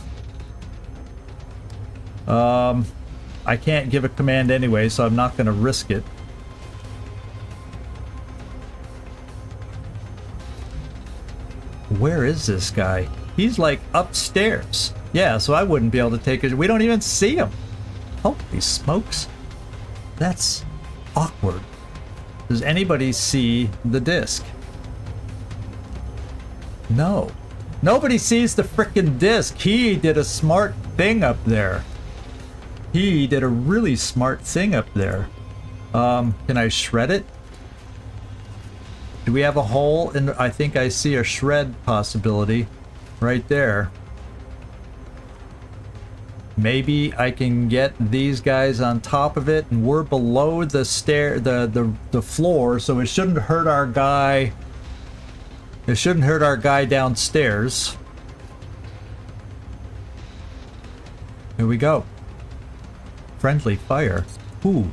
I can't give a command anyway, so I'm not going to risk it. Where is this guy? He's like upstairs. Yeah, so I wouldn't be able to take it. We don't even see him. Holy smokes. That's awkward. Does anybody see the disc? No. Nobody sees the frickin' disc. He did a smart thing up there. He did a really smart thing up there. Can I shred it? Do we have a hole in? I think I see a shred possibility right there. Maybe I can get these guys on top of it, and we're below the the floor, so it shouldn't hurt our guy. It shouldn't hurt our guy downstairs. Here we go. Friendly fire. Ooh.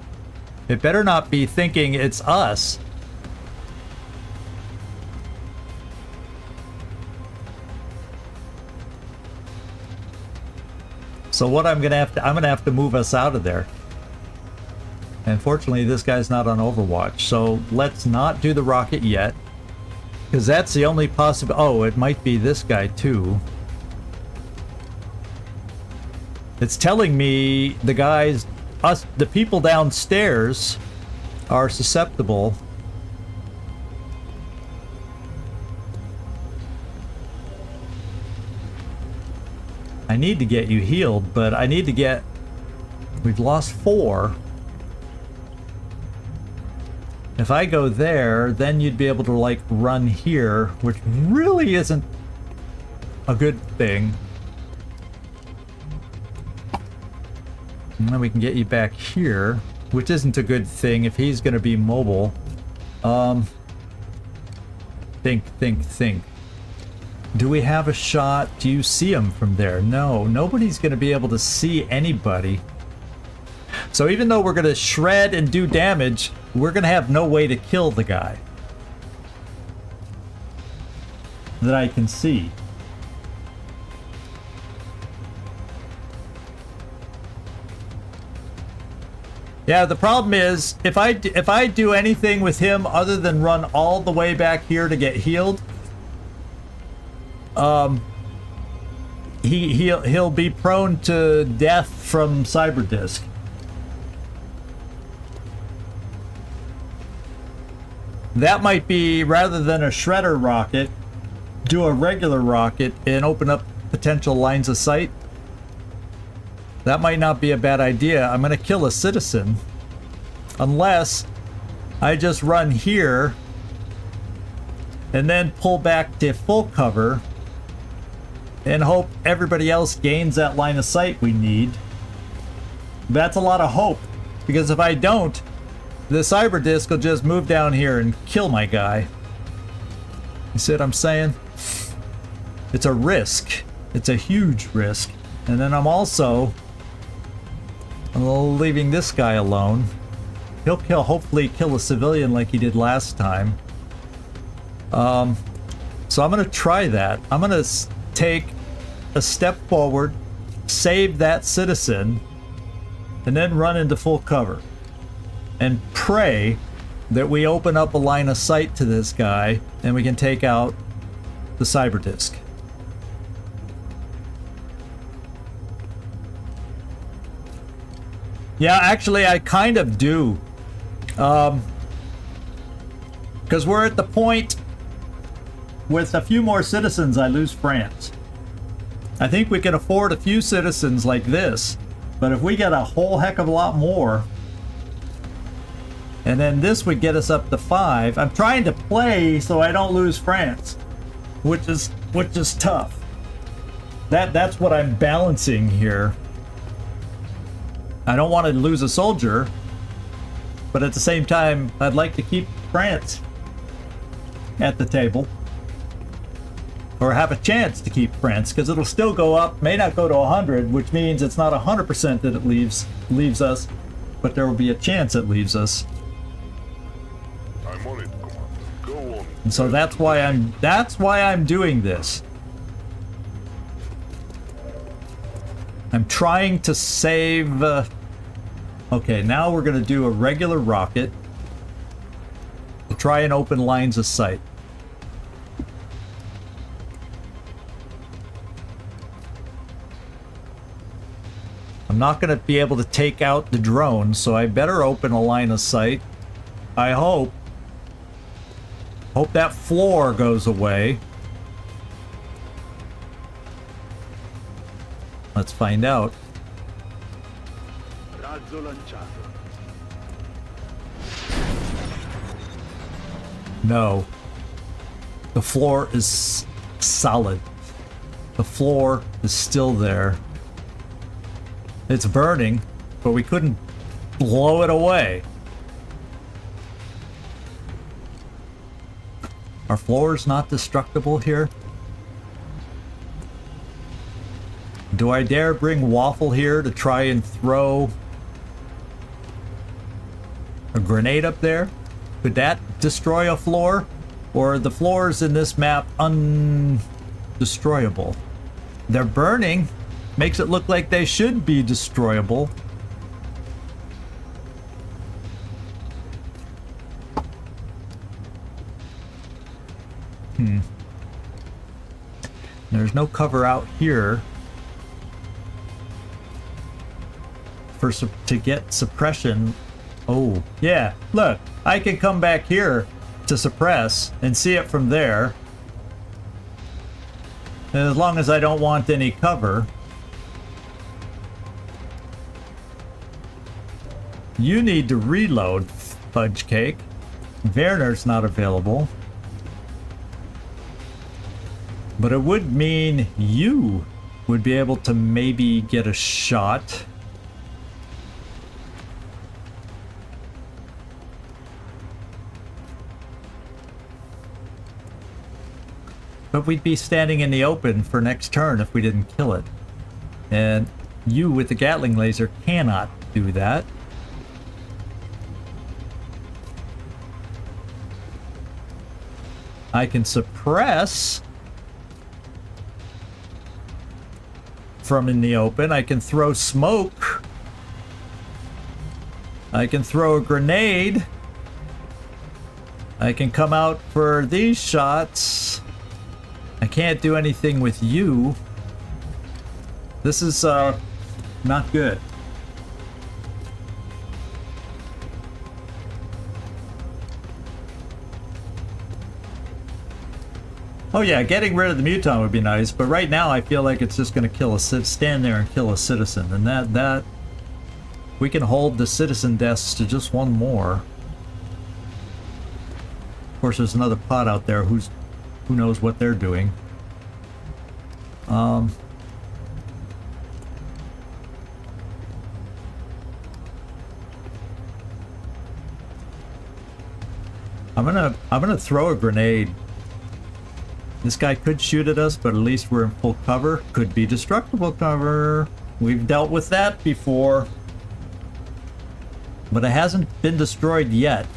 It better not be thinking it's us. So what I'm gonna have to move us out of there. And fortunately this guy's not on Overwatch, so let's not do the rocket yet. Because that's the only possible... Oh, it might be this guy too. It's telling me the guys, the people downstairs are susceptible. I need to get you healed, but I need to get... We've lost 4. If I go there, then you'd be able to, like, run here, which really isn't a good thing. And then we can get you back here, which isn't a good thing if he's going to be mobile. Think. Do we have a shot? Do you see him from there? No, nobody's going to be able to see anybody. So even though we're going to shred and do damage, we're going to have no way to kill the guy that I can see. Yeah, the problem is if I do anything with him other than run all the way back here to get healed, he'll be prone to death from cyber disc. That might be, rather than a shredder rocket, do a regular rocket and open up potential lines of sight. That might not be a bad idea. I'm gonna kill a citizen unless I just run here and then pull back to full cover and hope everybody else gains that line of sight we need. That's a lot of hope, because if I don't, the cyber disc will just move down here and kill my guy. You see what I'm saying? It's a risk. It's a huge risk. And then I'm also leaving this guy alone. He'll hopefully kill a civilian like he did last time. So I'm gonna try that. I'm gonna take a step forward, save that citizen, and then run into full cover. And pray that we open up a line of sight to this guy and we can take out the cyber disc. Yeah, actually, I kind of do. Because we're at the point with a few more citizens, I lose France. I think we can afford a few citizens like this, but if we get a whole heck of a lot more, and then this would get us up to 5. I'm trying to play so I don't lose France, which is tough. That's what I'm balancing here. I don't want to lose a soldier, but at the same time, I'd like to keep France at the table, or have a chance to keep France, because it'll still go up, may not go to 100, which means it's not 100% that it leaves us, but there will be a chance it leaves us. I'm on it, Commander. Go on. And so that's why I'm doing this. I'm trying to save... Okay, now we're going to do a regular rocket to try and open lines of sight. I'm not going to be able to take out the drone, so I better open a line of sight. I hope that floor goes away. Let's find out. No. The floor is solid. The floor is still there. It's burning, but we couldn't blow it away. Are floors not destructible here? Do I dare bring Waffle here to try and throw a grenade up there? Could that destroy a floor? Or are the floors in this map undestroyable? They're burning. Makes it look like they should be destroyable. There's no cover out here. to get suppression. Oh, yeah. Look, I can come back here to suppress and see it from there. And as long as I don't want any cover. You need to reload, Fudge Cake. Werner's not available. But it would mean you would be able to maybe get a shot. But we'd be standing in the open for next turn if we didn't kill it. And you with the Gatling laser cannot do that. I can suppress from in the open. I can throw smoke. I can throw a grenade. I can come out for these shots. I can't do anything with you. This is not good. Oh yeah, getting rid of the muton would be nice, but right now I feel like it's just going to kill a stand there and kill a citizen, and that we can hold the citizen deaths to just one more. Of course, there's another pod out there who knows what they're doing. I'm gonna throw a grenade. This guy could shoot at us, but at least we're in full cover. Could be destructible cover. We've dealt with that before. But it hasn't been destroyed yet.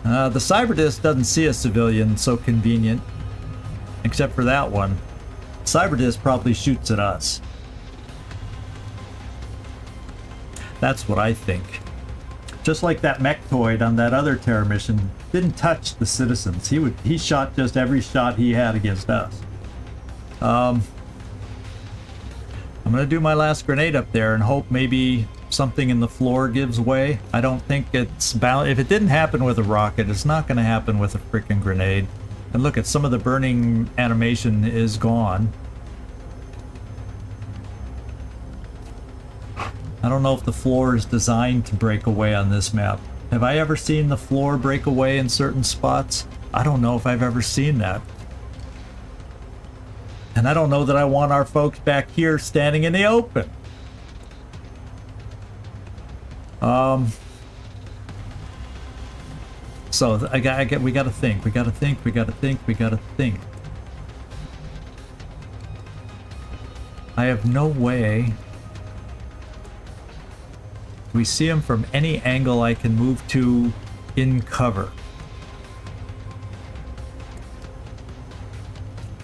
The Cyberdisc doesn't see a civilian, so convenient. Except for that one. Cyberdisc probably shoots at us. That's what I think. Just like that mechtoid on that other terror mission didn't touch the citizens. He shot just every shot he had against us. I'm gonna do my last grenade up there and hope maybe something in the floor gives way. I don't think it's bound. If it didn't happen with a rocket, it's not gonna happen with a freaking grenade. And look at some of the burning animation is gone. I don't know if the floor is designed to break away on this map. Have I ever seen the floor break away in certain spots? I don't know if I've ever seen that. And I don't know that I want our folks back here standing in the open. So we gotta think. We gotta think. I have no way. We see him from any angle I can move to in cover.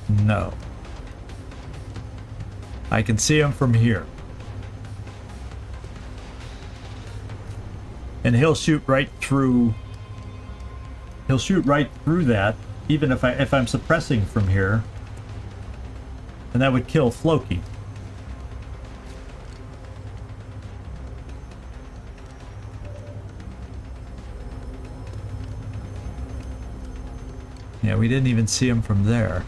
No. I can see him from here. And he'll shoot right through. He'll shoot right through that, even if I'm suppressing from here. And that would kill Floki. Yeah, we didn't even see him from there.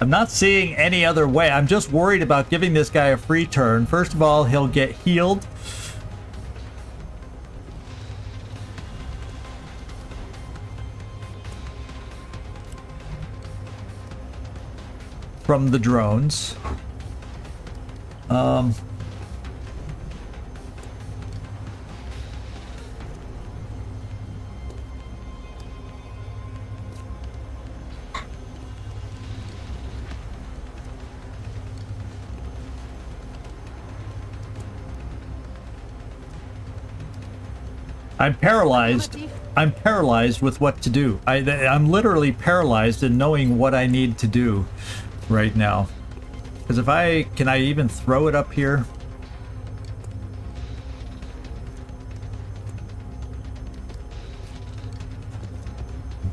I'm not seeing any other way. I'm just worried about giving this guy a free turn. First of all, he'll get healed. From the drones. I'm paralyzed. I'm paralyzed with what to do. I'm literally paralyzed in knowing what I need to do right now. Because if can I even throw it up here?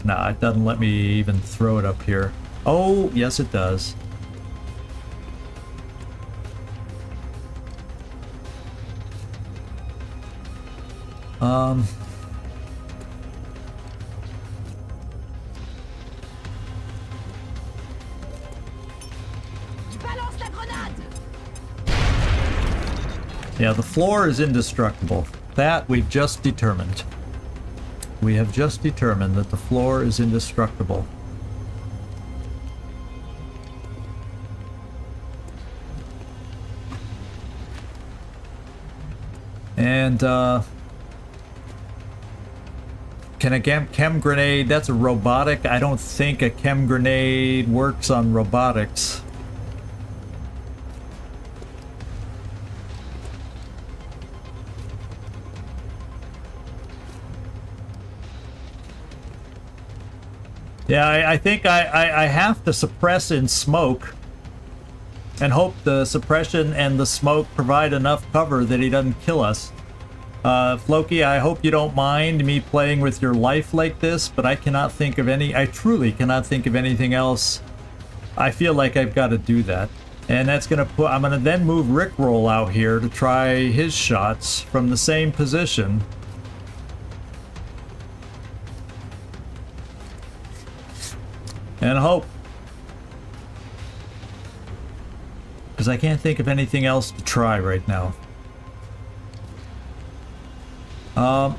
Nah, it doesn't let me even throw it up here. Oh, yes it does. Yeah, the floor is indestructible. That we've just determined. We have just determined that the floor is indestructible. And, can a chem grenade, that's a robotic. I don't think a chem grenade works on robotics. Yeah, I think I have to suppress in smoke and hope the suppression and the smoke provide enough cover that he doesn't kill us. Floki, I hope you don't mind me playing with your life like this, but I cannot think of I truly cannot think of anything else. I feel like I've got to do that. And that's going to I'm going to then move Rickroll out here to try his shots from the same position. And hope. Because I can't think of anything else to try right now.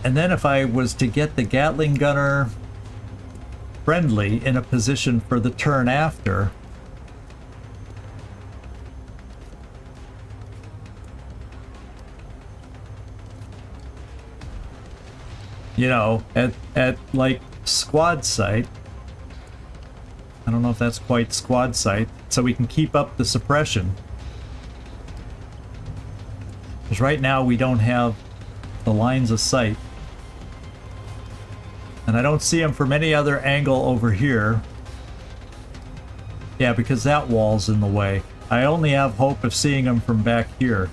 And then if I was to get the Gatling Gunner friendly in a position for the turn after, you know, at like squad sight. I don't know if that's quite squad sight, so we can keep up the suppression. Because right now we don't have the lines of sight. And I don't see him from any other angle over here. Yeah, because that wall's in the way. I only have hope of seeing him from back here.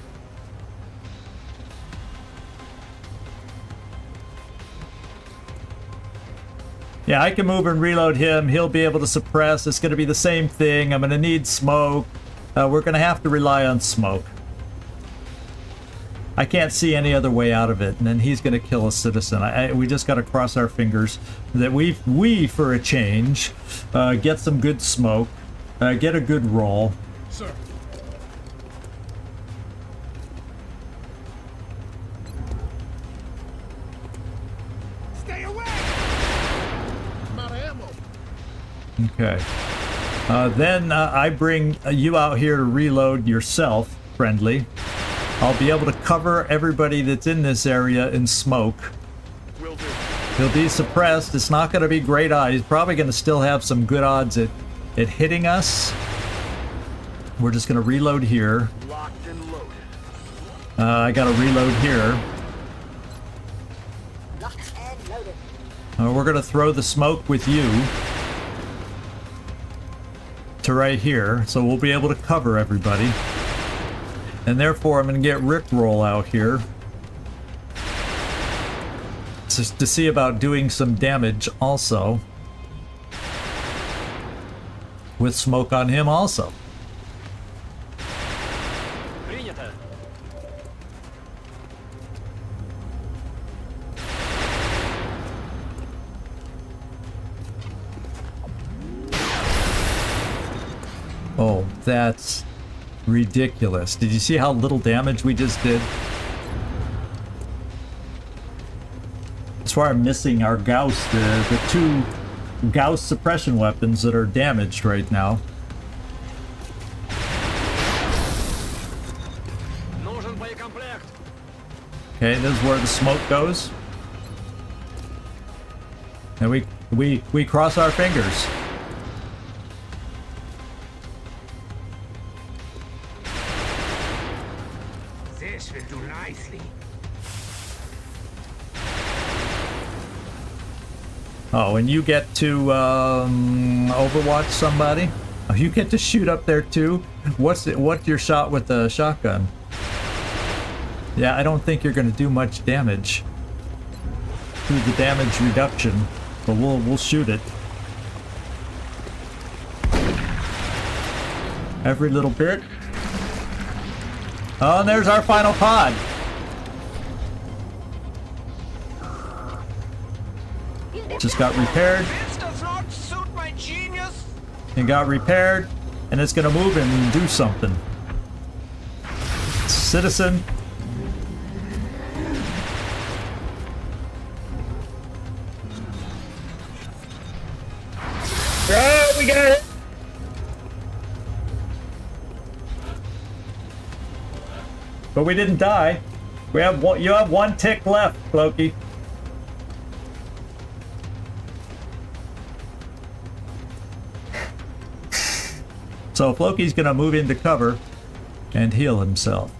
Yeah, I can move and reload him. He'll be able to suppress. It's going to be the same thing. I'm going to need smoke. We're going to have to rely on smoke. I can't see any other way out of it, and then he's going to kill a citizen. We just got to cross our fingers that we for a change, get some good smoke, get a good roll. Sir. Stay away! I'm out of ammo. Okay. Then I bring you out here to reload yourself, friendly. I'll be able to cover everybody that's in this area in smoke. Will do. He'll be suppressed. It's not going to be great odds. He's probably going to still have some good odds at hitting us. We're just going to reload here. Locked and loaded. I got to reload here. Locked and loaded. We're going to throw the smoke with you to right here, so we'll be able to cover everybody. And therefore, I'm going to get Rickroll out here just to see about doing some damage also. With smoke on him also. Oh, that's ridiculous. Did you see how little damage we just did? That's why I'm missing our Gauss, the two Gauss suppression weapons that are damaged right now. Okay, this is where the smoke goes. And we cross our fingers. This will do nicely. Oh, and you get to Overwatch somebody? Oh, you get to shoot up there too? What's your shot with the shotgun? Yeah, I don't think you're gonna do much damage through the damage reduction, but we'll shoot it. Every little bit. Oh, and there's our final pod. Just got repaired. And got repaired, and it's gonna move and do something. Citizen. Oh, we got it. But we didn't die. We have one. You have one tick left, Loki. So if Loki's gonna move into cover and heal himself.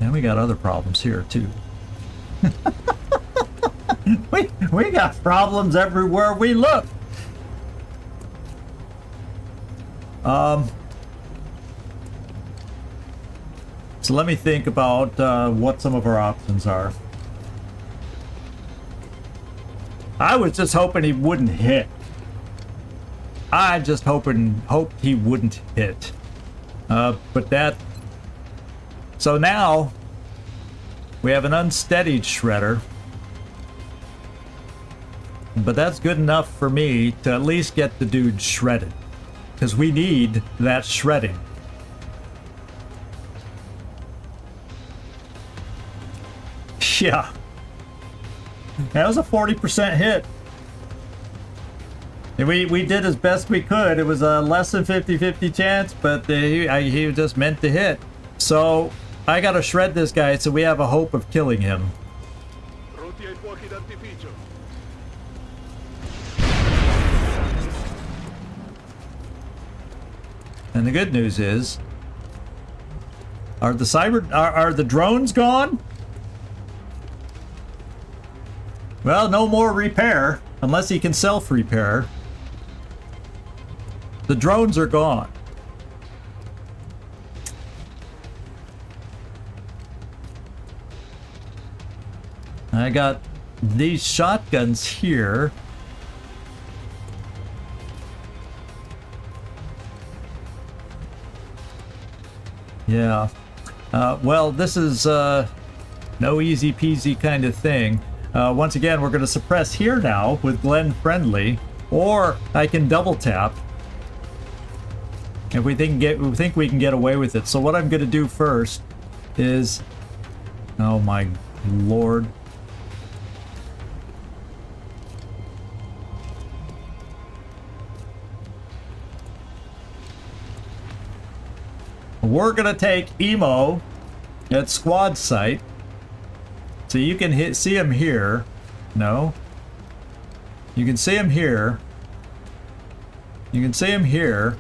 And we got other problems here too. we got problems everywhere we look. So let me think about what some of our options are. I was just hoping he wouldn't hit. I just hoped he wouldn't hit. But that... So now, we have an unsteadied shredder. But that's good enough for me to at least get the dude shredded. Because we need that shredding. Yeah. That was a 40% hit. We did as best we could. It was a less than 50-50 chance, but he was just meant to hit. So I gotta shred this guy so we have a hope of killing him. And the good news is, are the drones gone? Well, no more repair, unless he can self-repair. The drones are gone. I got these shotguns here. Yeah. Well, this is no easy peasy kind of thing. Once again, we're going to suppress here now with Glenn Friendly, or I can double tap if we think we can get away with it. So what I'm going to do first is, oh my lord, we're going to take Emo at squad site. So you can see him here. No. You can see him here. You can see him here.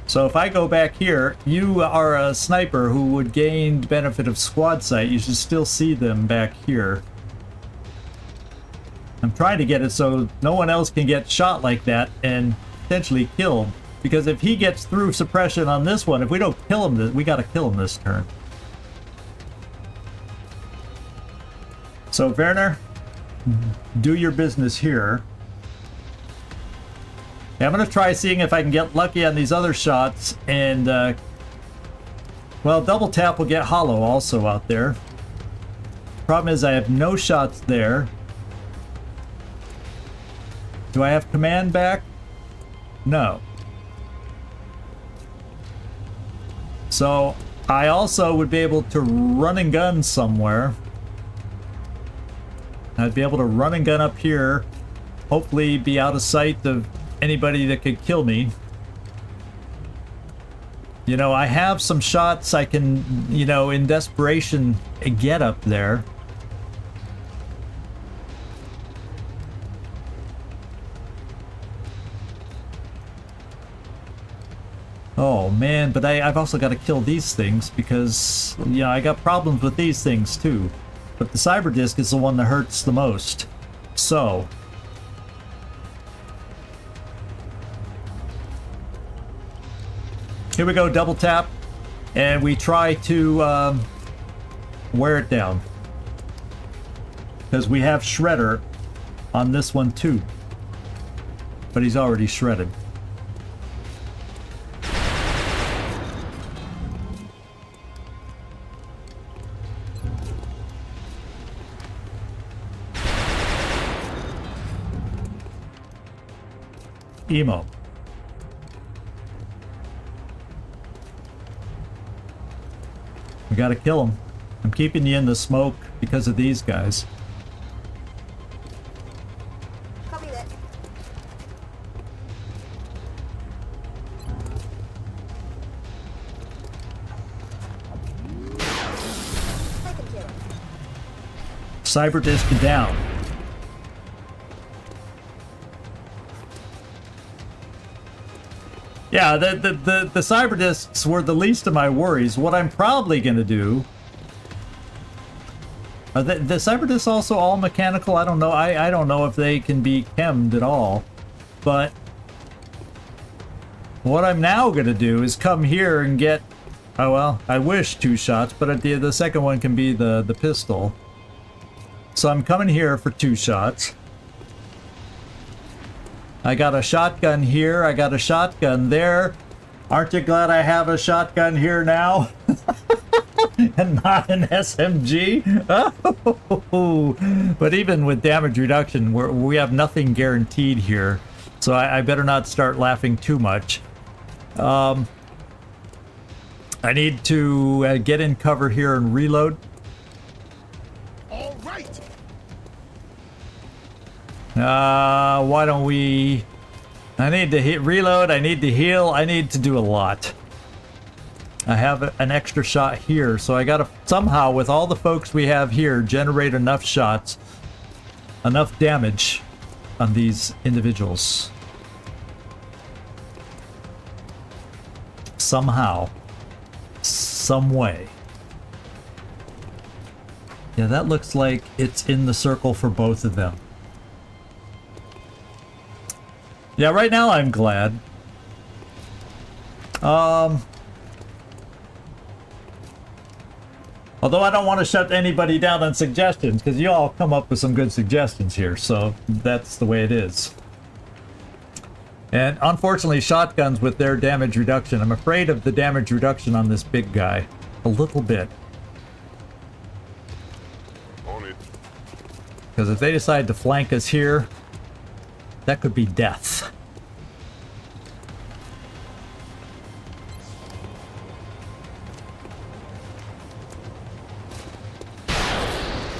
So if I go back here, you are a sniper who would gain benefit of squad sight. You should still see them back here. I'm trying to get it so no one else can get shot like that and potentially killed. Because if he gets through suppression on this one, if we don't kill him, we gotta kill him this turn. So Werner, do your business here. Yeah, I'm gonna try seeing if I can get lucky on these other shots, and well, double tap will get hollow also out there. Problem is I have no shots there. Do I have command back? No. So I also would be able to run and gun somewhere. I'd be able to run and gun up here, hopefully be out of sight of anybody that could kill me. You know, I have some shots I can, you know, in desperation get up there. Oh man, but I've also got to kill these things because, yeah, I got problems with these things too. But the cyber disc is the one that hurts the most. So here we go, double tap, and we try to wear it down. Because we have Shredder on this one too. But he's already shredded. Emo. We gotta kill him. I'm keeping you in the smoke because of these guys. Copy that. I can kill him. Cyber disc down. Yeah, the cyber discs were the least of my worries. What I'm probably gonna do. Are the cyber discs also all mechanical? I don't know. I don't know if they can be chemmed at all. But what I'm now gonna do is come here and get. Oh well, I wish 2 shots, but the second one can be the pistol. So I'm coming here for 2 shots. I got a shotgun here, I got a shotgun there. Aren't you glad I have a shotgun here now? And not an SMG? Oh. But even with damage reduction, we have nothing guaranteed here. So I better not start laughing too much. I need to get in cover here and reload. All right. Why don't we... I need to reload, I need to heal, I need to do a lot. I have an extra shot here, so I gotta somehow, with all the folks we have here, generate enough shots, enough damage on these individuals. Somehow. Some way. Yeah, that looks like it's in the circle for both of them. Yeah, right now I'm glad. Although I don't want to shut anybody down on suggestions, because you all come up with some good suggestions here, so that's the way it is. And unfortunately, shotguns with their damage reduction, I'm afraid of the damage reduction on this big guy. A little bit. On it. Because if they decide to flank us here, that could be death.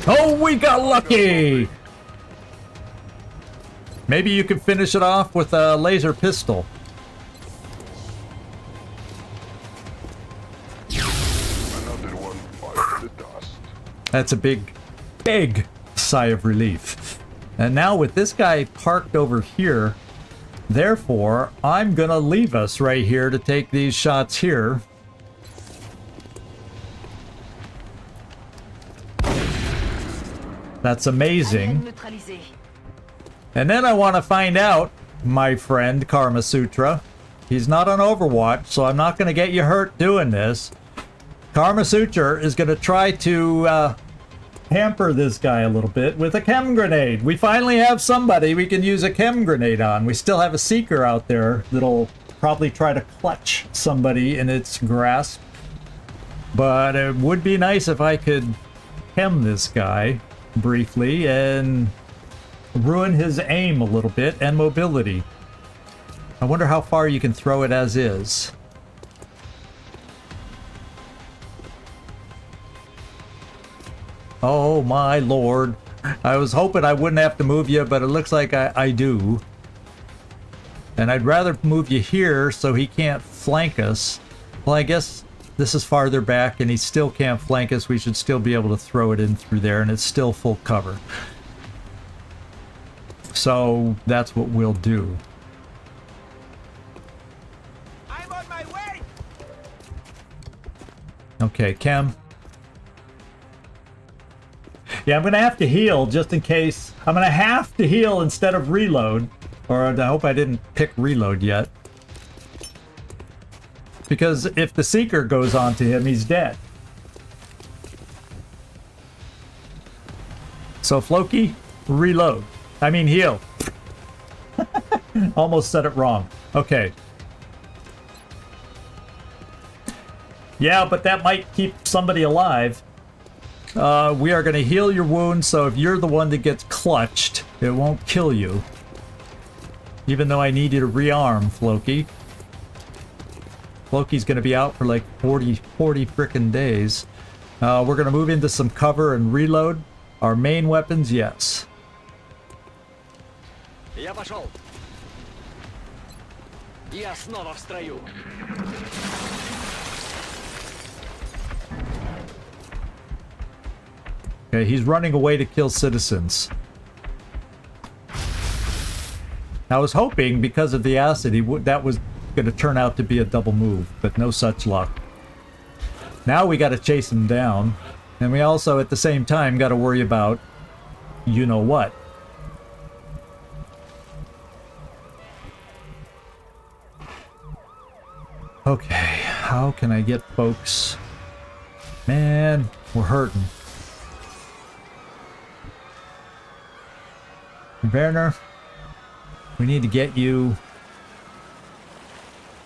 Oh, we got lucky! Maybe you could finish it off with a laser pistol. Another one bites the dust. That's a big, big sigh of relief. And now with this guy parked over here, therefore, I'm gonna leave us right here to take these shots here. That's amazing. And then I want to find out, my friend Karma Sutra. He's not on Overwatch, so I'm not going to get you hurt doing this. Karma Sutra is going to try to hamper this guy a little bit with a chem grenade. We finally have somebody we can use a chem grenade on. We still have a seeker out there that'll probably try to clutch somebody in its grasp. But it would be nice if I could chem this guy briefly and ruin his aim a little bit and mobility. I wonder how far you can throw it as is. Oh my lord. I was hoping I wouldn't have to move you, but it looks like I do. And I'd rather move you here so he can't flank us. Well, I guess this is farther back and he still can't flank us. We should still be able to throw it in through there and it's still full cover. So that's what we'll do. I'm on my way. Okay, Chem. Yeah, I'm gonna have to heal just in case. I'm gonna have to heal instead of reload. Or I hope I didn't pick reload yet. Because if the Seeker goes on to him, he's dead. So Floki, reload. I mean heal. Almost said it wrong. Okay. Yeah, but that might keep somebody alive. We are going to heal your wounds, so if you're the one that gets clutched, it won't kill you. Even though I need you to rearm, Floki. Floki's going to be out for like 40 frickin' days. We're going to move into some cover and reload. Our main weapons, yes. Я пошел. Я снова в строю. Okay, he's running away to kill citizens. I was hoping, because of the acid, that was going to turn out to be a double move, but no such luck. Now we got to chase him down, and we also, at the same time, got to worry about you-know-what. Okay, how can I get folks? Man, we're hurting. Werner, we need to get you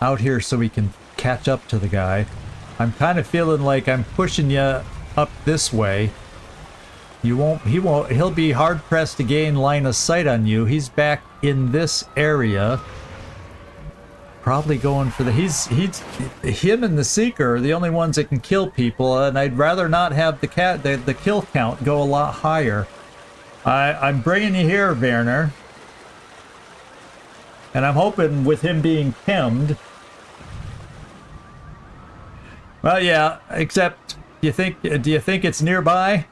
out here so we can catch up to the guy. I'm kind of feeling like I'm pushing you up this way. He'll be hard pressed to gain line of sight on you. He's back in this area. Probably going for the, him and the Seeker are the only ones that can kill people, and I'd rather not have the kill count go a lot higher. I'm bringing you here, Werner. And I'm hoping with him being chemmed. Well, yeah, except, do you think it's nearby?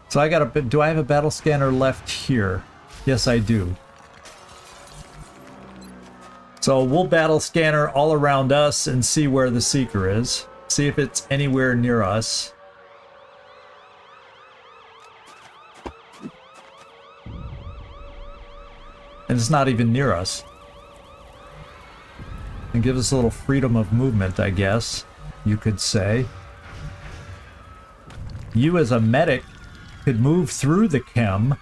So do I have a battle scanner left here? Yes, I do. So we'll battle scanner all around us and see where the Seeker is. See if it's anywhere near us. And it's not even near us. And gives us a little freedom of movement, I guess, you could say. You as a medic could move through the chem.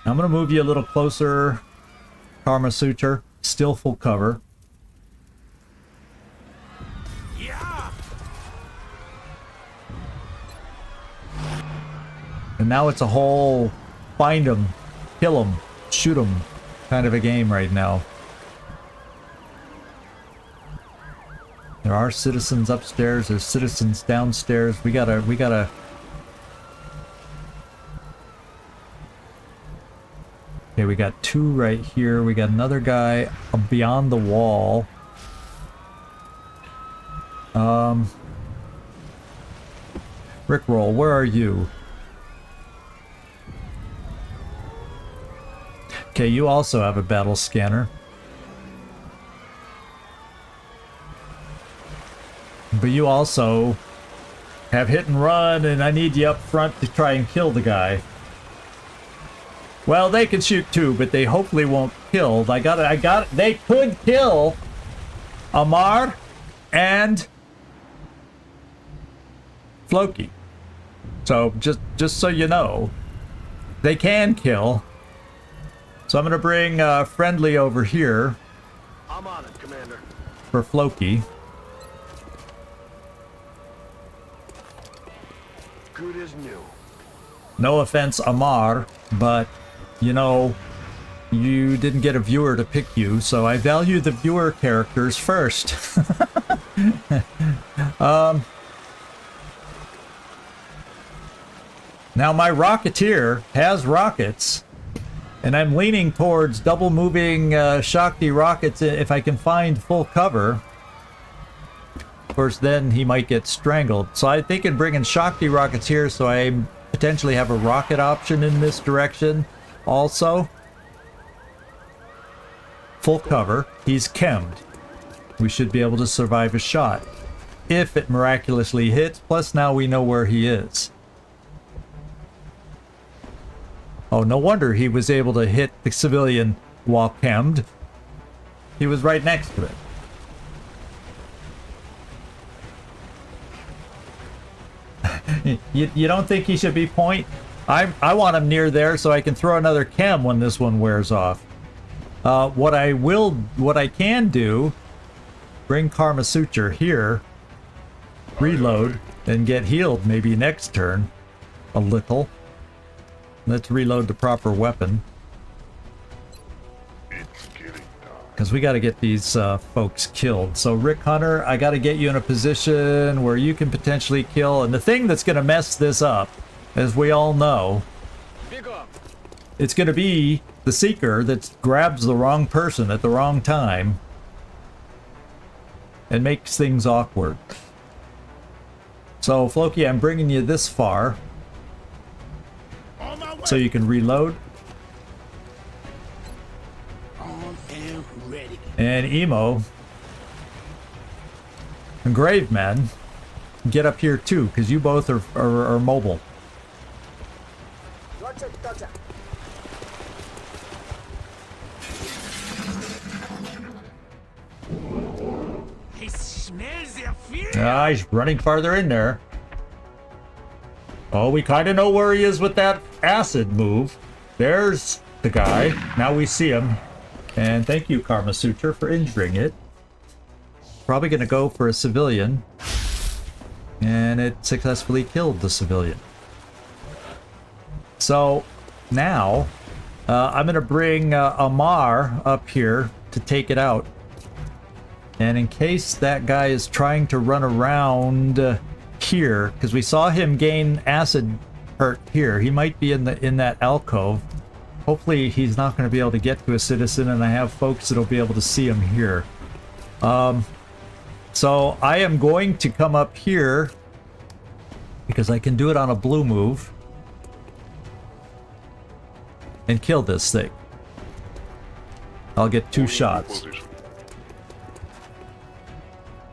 I'm going to move you a little closer, Karma Suture. Still full cover. Yeah. And now it's a whole find them, kill them, shoot them kind of a game right now. There are citizens upstairs, there's citizens downstairs. We gotta... Okay, we got two right here. We got another guy beyond the wall. Rickroll, where are you? Okay, you also have a battle scanner. But you also have hit and run, and I need you up front to try and kill the guy. Well, they can shoot too, but they hopefully won't kill. They could kill Amar and Floki. So just so you know, they can kill. So I'm gonna bring Friendly over here. I'm on it, Commander. For Floki. Good as new. No offense, Amar, but you know, you didn't get a viewer to pick you, so I value the viewer characters first. Now my Rocketeer has rockets, and I'm leaning towards double moving Shakti rockets if I can find full cover. Of course, then he might get strangled. So I'm thinking bringing Shakti rockets here so I potentially have a rocket option in this direction also. Full cover. He's chemmed. we should be able to survive a shot. If it miraculously hits, plus now we know where he is. Oh, no wonder he was able to hit the civilian while chemmed. He was right next to it. You don't think he should be point? I want him near there so I can throw another chem when this one wears off. What I can do, bring Karma Suture here, reload, and get healed maybe next turn a little. Let's reload the proper weapon. It's killing time. Because we got to get these folks killed. So Rick Hunter, I got to get you in a position where you can potentially kill. And the thing that's going to mess this up, as we all know, it's going to be the Seeker that grabs the wrong person at the wrong time and makes things awkward. So Floki, I'm bringing you this far so you can reload. And Emo and Graveman, get up here too, because you both are mobile. Roger, Dodger. He smells their fear. Ah, he's running farther in there. Oh, we kind of know where he is with that acid move. There's the guy. Now we see him. And thank you, Karma Suture, for injuring it. Probably going to go for a civilian. And it successfully killed the civilian. So now I'm going to bring Amar up here to take it out. And in case that guy is trying to run around here, because we saw him gain acid hurt here, he might be in that alcove. Hopefully he's not going to be able to get to a citizen, and I have folks that'll be able to see him here. So I am going to come up here because I can do it on a blue move and kill this thing. I'll get 2 shots. Position.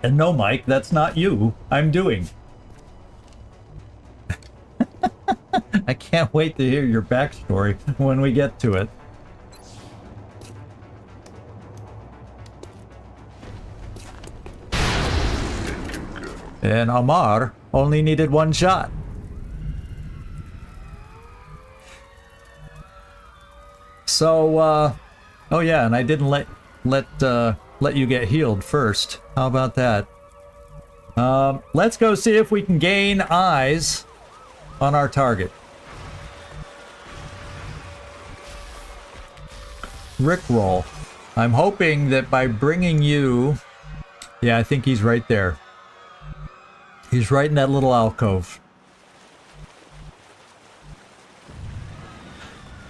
And no, Mike, that's not you. I'm doing. I can't wait to hear your backstory when we get to it. And Amar only needed 1 shot. So, oh yeah, and I didn't let you get healed first. How about that? Let's go see if we can gain eyes on our target. Rickroll. I'm hoping that by bringing you... Yeah, I think he's right there. He's right in that little alcove.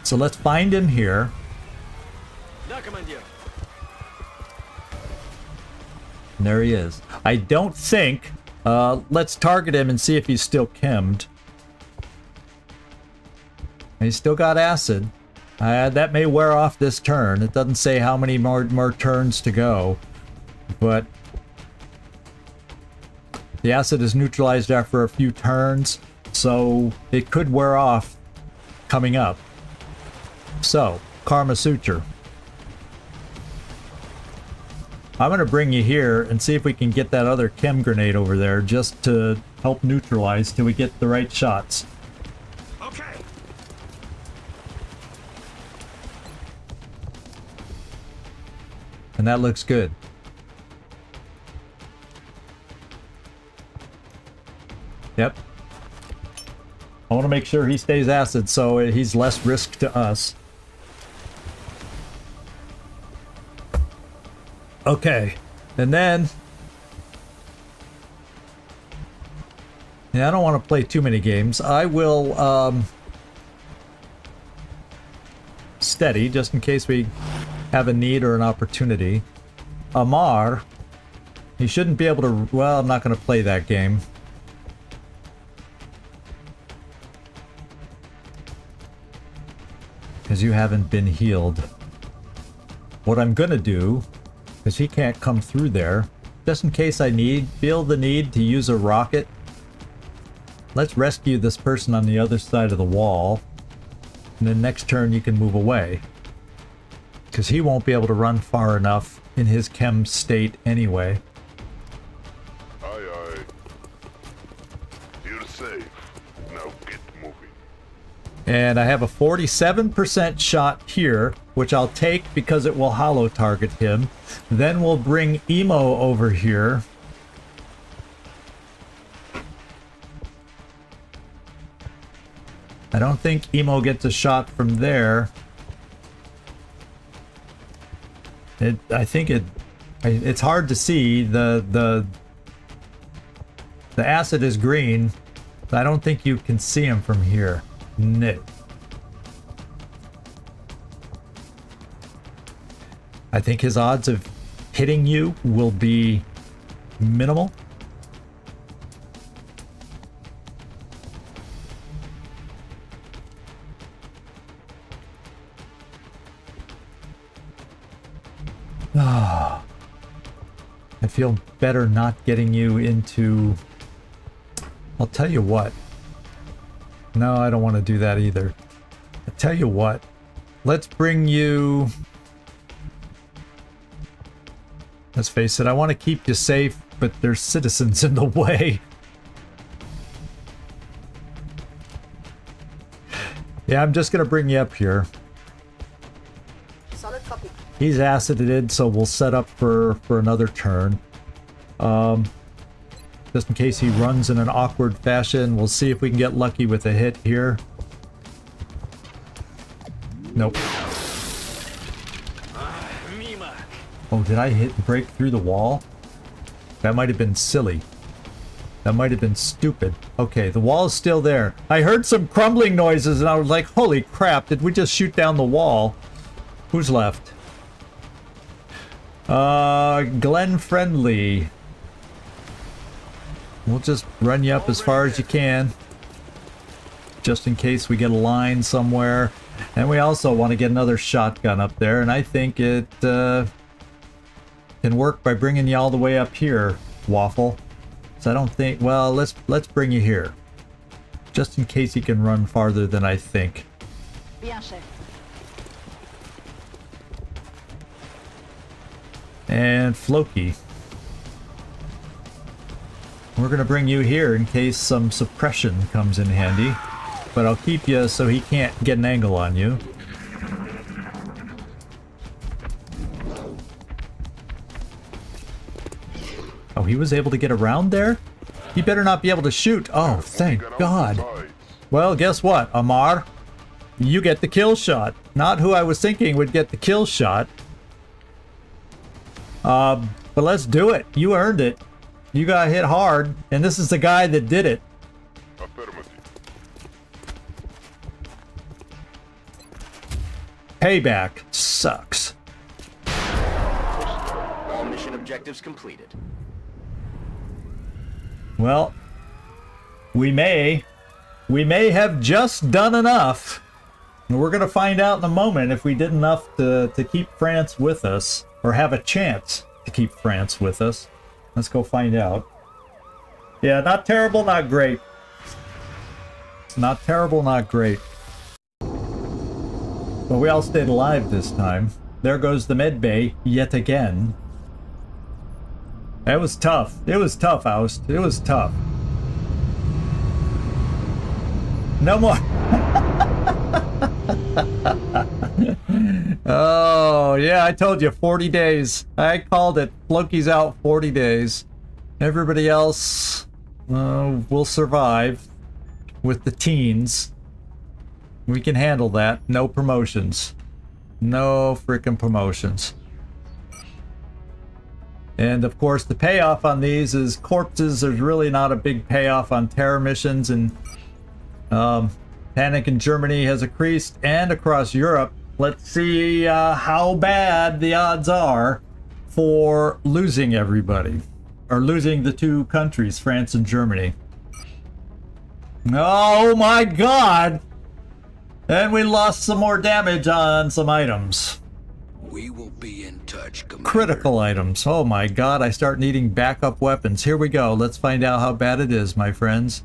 So let's find him here. And there he is. I don't think... let's target him and see if he's still chemmed. He's still got acid. That may wear off this turn. It doesn't say how many more turns to go. But the acid is neutralized after a few turns, so it could wear off coming up. So, Karma Suture. I'm going to bring you here and see if we can get that other chem grenade over there just to help neutralize till we get the right shots. Okay. And that looks good. Yep. I want to make sure he stays acid so he's less risk to us. Okay. And then... Yeah, I don't want to play too many games. I will steady just in case we have a need or an opportunity. Amar, he shouldn't be able to... Well, I'm not going to play that game. Because you haven't been healed. What I'm going to do, Because he can't come through there. Just in case I feel the need to use a rocket. Let's rescue this person on the other side of the wall. And then next turn you can move away. Because he won't be able to run far enough in his chem state anyway. Aye, aye. You're safe. Now get moving. And I have a 47% shot here, which I'll take because it will hollow target him. Then we'll bring Emo over here. I don't think Emo gets a shot from there. I think it's hard to see. The acid is green. I don't think you can see him from here. No. I think his odds of hitting you will be minimal. Ah, I feel better not getting you into... I'll tell you what. No, I don't want to do that either. I'll tell you what. Let's bring you... Let's face it, I want to keep you safe, but there's citizens in the way. Yeah, I'm just going to bring you up here. Solid copy. He's acided, so we'll set up for another turn. Just in case he runs in an awkward fashion, we'll see if we can get lucky with a hit here. Nope. Oh, did I break through the wall? That might have been silly. That might have been stupid. Okay, the wall is still there. I heard some crumbling noises and I was like, holy crap, did we just shoot down the wall? Who's left? Glenn Friendly. We'll just run you up as far as you can. Just in case we get a line somewhere. And we also want to get another shotgun up there. And I think it can work by bringing you all the way up here, Waffle. So I don't think... Well, let's bring you here. Just in case he can run farther than I think. Bien, chef. And Floki. We're going to bring you here in case some suppression comes in handy. But I'll keep you so he can't get an angle on you. Oh, he was able to get around there? He better not be able to shoot. Oh, thank God. Well, guess what, Amar? You get the kill shot. Not who I was thinking would get the kill shot. But let's do it. You earned it. You got hit hard, and this is the guy that did it. Payback sucks. All mission objectives completed. Well, we may have just done enough. And we're going to find out in a moment if we did enough to keep France with us, or have a chance to keep France with us. Let's go find out. Yeah, not terrible, not great. Not terrible, not great. But we all stayed alive this time. There goes the med bay yet again. That was tough. It was tough, Oust. It was tough. No more. Oh, yeah, I told you, 40 days. I called it. Floki's out 40 days. Everybody else will survive with the teens. We can handle that. No promotions. No freaking promotions. And of course, the payoff on these is corpses. There's really not a big payoff on terror missions, and panic in Germany has increased and across Europe. Let's see how bad the odds are for losing everybody, or losing the two countries, France and Germany. Oh my God! And we lost some more damage on some items. We will be in touch, Commander. Critical items. Oh my god, I start needing backup weapons. Here we go. Let's find out how bad it is, my friends.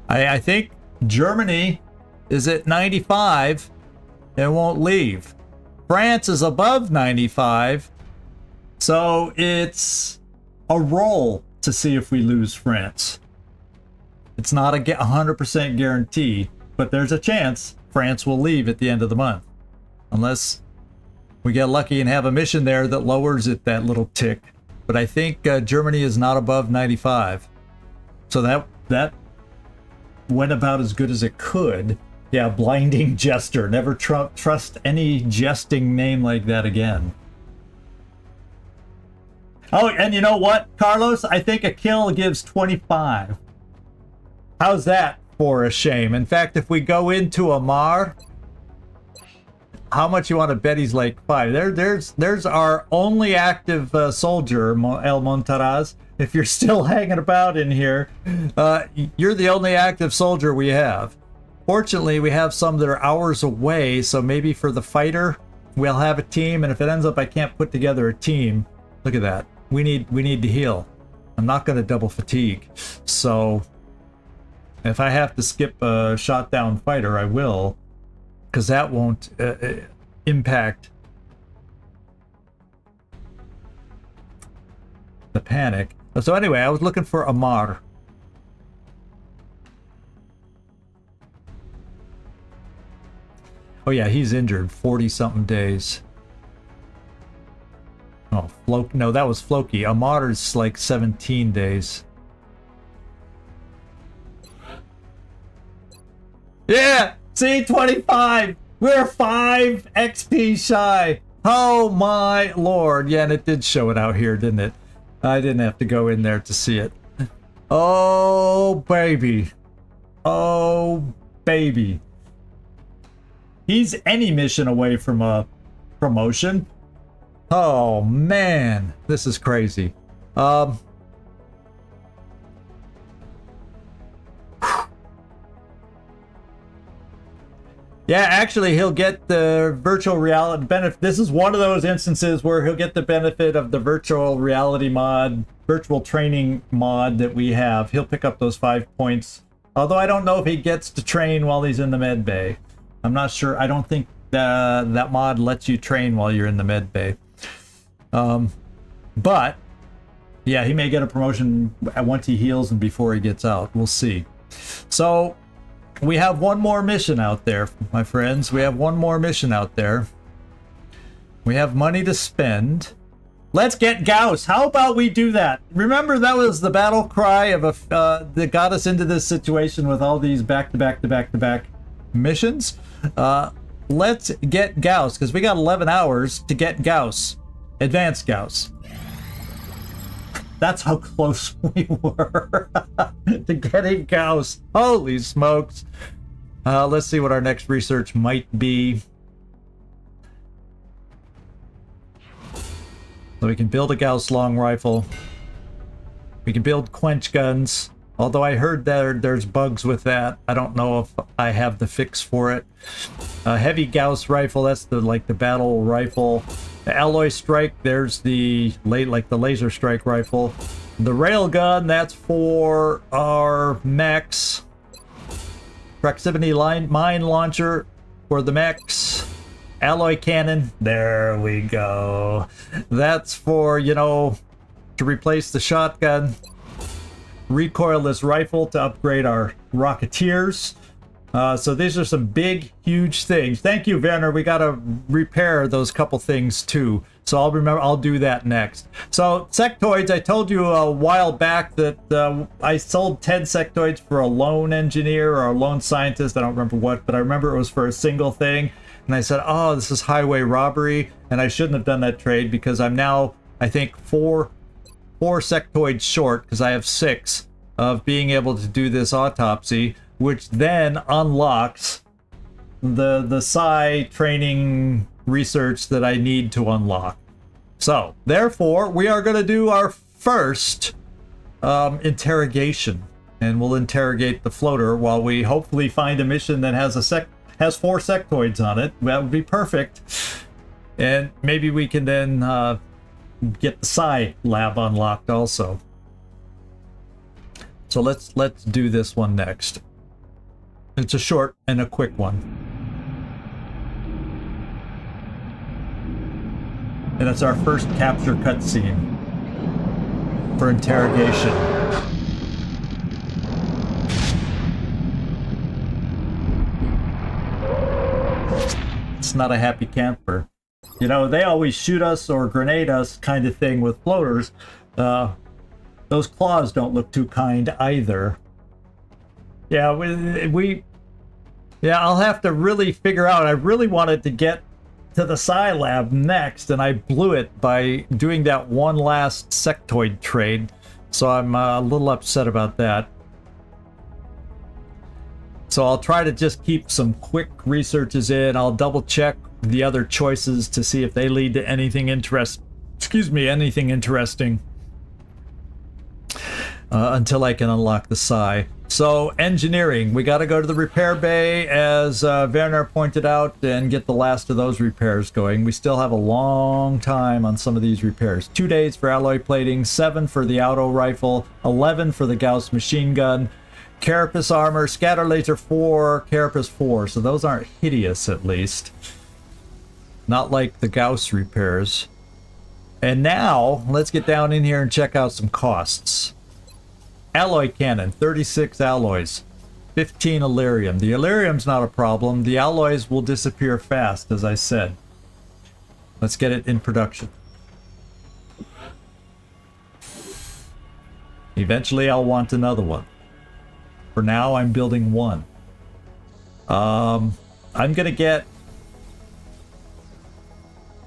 I think Germany is at 95 and won't leave. France is above 95. So it's a roll to see if we lose France. It's not a 100% guarantee, but there's a chance France will leave at the end of the month. Unless we get lucky and have a mission there that lowers it that little tick. But I think Germany is not above 95. So that went about as good as it could. Yeah, blinding Jester. Never trust any jesting name like that again. Oh, and you know what, Carlos? I think a kill gives 25. How's that for a shame? In fact, if we go into Amar, how much you want to bet he's like 5? There's our only active soldier, El Montaraz. If you're still hanging about in here, you're the only active soldier we have. Fortunately, we have some that are hours away, so maybe for the fighter, we'll have a team, and if it ends up I can't put together a team, look at that. We need to heal. I'm not going to double fatigue. So if I have to skip a shot down fighter, I will, because that won't impact the panic. So anyway, I was looking for Amar. Oh yeah, he's injured 40-something days. Oh, no, that was Floki. Amar's like 17 days. Yeah! See, 25! We're 5 XP shy! Oh my lord. Yeah, and it did show it out here, didn't it? I didn't have to go in there to see it. Oh, baby. Oh, baby. He's any mission away from a promotion. Oh man, this is crazy. Yeah, actually he'll get the virtual reality benefit. This is one of those instances where he'll get the benefit of the virtual reality mod, virtual training mod that we have. He'll pick up those 5 points. Although I don't know if he gets to train while he's in the med bay. I'm not sure. I don't think that mod lets you train while you're in the med bay. But yeah, he may get a promotion once he heals and before he gets out. We'll see. So we have one more mission out there, my friends. We have one more mission out there. We have money to spend. Let's get Gauss. How about we do that? Remember, that was the battle cry of that got us into this situation with all these back-to-back missions. Let's get Gauss, because we got 11 hours to get Gauss. Advanced Gauss. That's how close we were to getting Gauss. Holy smokes. Let's see what our next research might be. So we can build a Gauss long rifle. We can build quench guns. Although I heard that there's bugs with that. I don't know if I have the fix for it. Heavy Gauss rifle, that's the battle rifle. The alloy strike, there's the laser strike rifle. The railgun, that's for our mechs. Proximity mine launcher for the mechs. Alloy cannon, there we go. That's for, to replace the shotgun. Recoilless rifle to upgrade our Rocketeers. So these are some big, huge things. Thank you, Werner. We got to repair those couple things too. So I'll do that next. So sectoids, I told you a while back that I sold 10 sectoids for a lone engineer or a lone scientist. I don't remember what, but I remember it was for a single thing. And I said, oh, this is highway robbery. And I shouldn't have done that trade because I'm now, I think, four sectoids short, because I have 6, of being able to do this autopsy, which then unlocks the psi training research that I need to unlock. So therefore we are going to do our first interrogation, and we'll interrogate the floater while we hopefully find a mission that has a has 4 sectoids on it. That would be perfect. And maybe we can then get the Psi lab unlocked also. So let's do this one next. It's a short and a quick one. And it's our first capture cutscene for interrogation. It's not a happy camper. You know, they always shoot us or grenade us kind of thing with floaters. Those claws don't look too kind either. Yeah, yeah, I'll have to really figure out. I really wanted to get to the Psi lab next, and I blew it by doing that one last sectoid trade. So I'm a little upset about that. So I'll try to just keep some quick researches in. I'll double check the other choices to see if they lead to anything anything interesting. Until I can unlock the Psi. So, engineering. We got to go to the repair bay, as Werner pointed out, and get the last of those repairs going. We still have a long time on some of these repairs. 2 days for alloy plating, 7 for the auto rifle, 11 for the Gauss machine gun, carapace armor, scatter laser 4, carapace 4. So those aren't hideous, at least. Not like the Gauss repairs. And now, let's get down in here and check out some costs. Alloy cannon, 36 alloys, 15 Illyrium. The Illyrium's not a problem. The alloys will disappear fast, as I said. Let's get it in production. Eventually, I'll want another one. For now, I'm building one. I'm gonna get...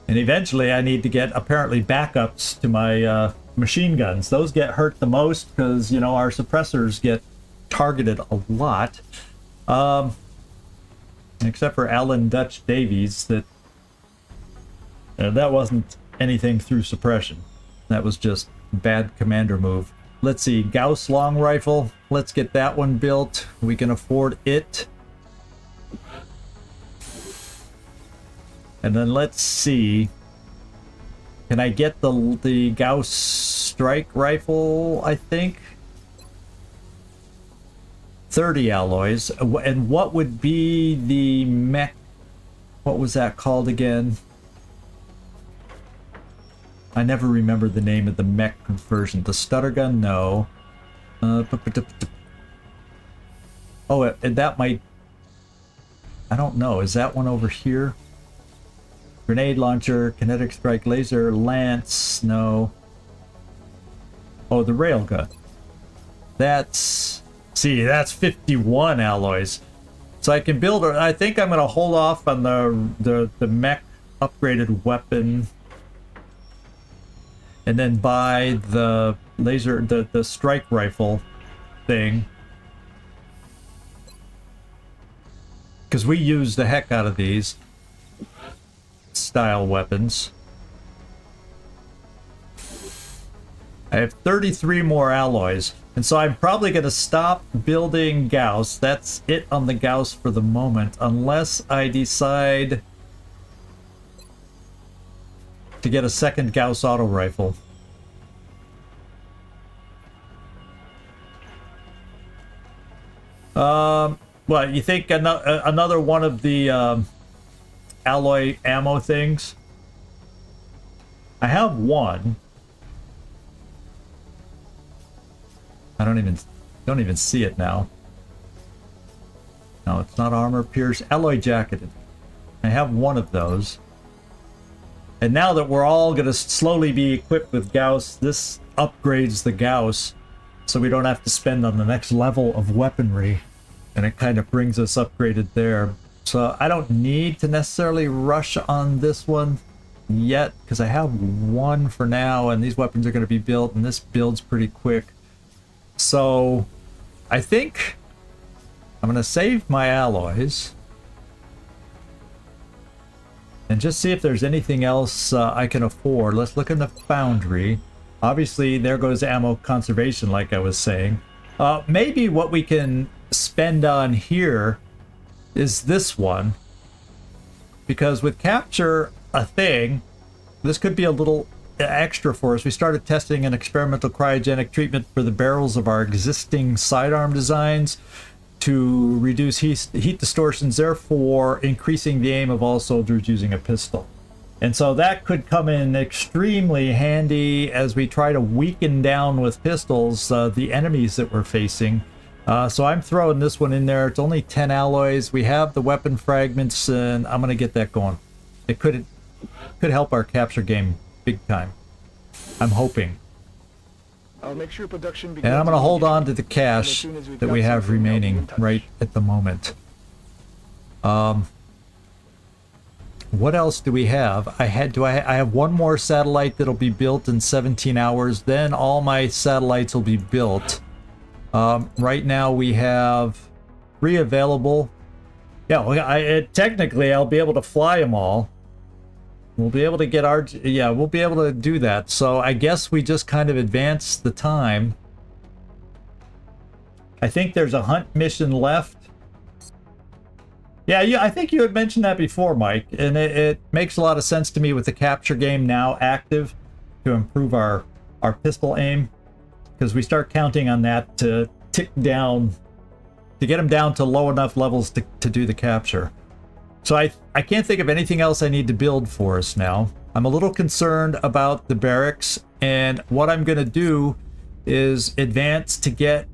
And eventually, I need to get, apparently, backups to my... machine guns. Those get hurt the most because, you know, our suppressors get targeted a lot. Except for Alan Dutch Davies, that wasn't anything through suppression. That was just bad commander move. Let's see, Gauss long rifle. Let's get that one built. We can afford it. And then let's see. Can I get the Gauss strike rifle, I think? 30 alloys. And what would be the mech? What was that called again? I never remember the name of the mech conversion. The stutter gun? No. Oh, that might... I don't know. Is that one over here? Grenade launcher, kinetic strike laser, lance, no. Oh, the railgun. That's 51 alloys. So I can build, I think I'm going to hold off on the mech upgraded weapon. And then buy the laser, the strike rifle thing. Because we use the heck out of these style weapons. I have 33 more alloys, and so I'm probably going to stop building Gauss. That's it on the Gauss for the moment, unless I decide to get a second Gauss auto rifle. What, you think another one of the alloy ammo things? I have one. I don't even see it now. No, it's not armor pierce, alloy jacketed. I have one of those. And now that we're all gonna slowly be equipped with Gauss, this upgrades the Gauss so we don't have to spend on the next level of weaponry. And it kind of brings us upgraded there. So I don't need to necessarily rush on this one yet, because I have one for now, and these weapons are going to be built, and this builds pretty quick. So I think I'm going to save my alloys and just see if there's anything else I can afford. Let's look in the foundry. Obviously, there goes ammo conservation, like I was saying. Maybe what we can spend on here is this one. Because with capture a thing, this could be a little extra for us. We started testing an experimental cryogenic treatment for the barrels of our existing sidearm designs to reduce heat distortions, therefore increasing the aim of all soldiers using a pistol. And so that could come in extremely handy as we try to weaken down with pistols the enemies that we're facing. So I'm throwing this one in there. It's only 10 alloys. We have the weapon fragments, and I'm going to get that going. It could help our capture game big time. I'm hoping. I'll make sure production begins. And I'm going to hold on to the cash that we have remaining right at the moment. What else do we have? I have one more satellite that'll be built in 17 hours. Then all my satellites will be built. Right now we have 3 available. Yeah, technically I'll be able to fly them all. We'll be able to get our... Yeah, we'll be able to do that. So I guess we just kind of advance the time. I think there's a hunt mission left. Yeah, I think you had mentioned that before, Mike. And it makes a lot of sense to me with the capture game now active to improve our pistol aim. Because we start counting on that to tick down, to get them down to low enough levels to do the capture. So I can't think of anything else I need to build for us now. I'm a little concerned about the barracks, and what I'm going to do is advance to get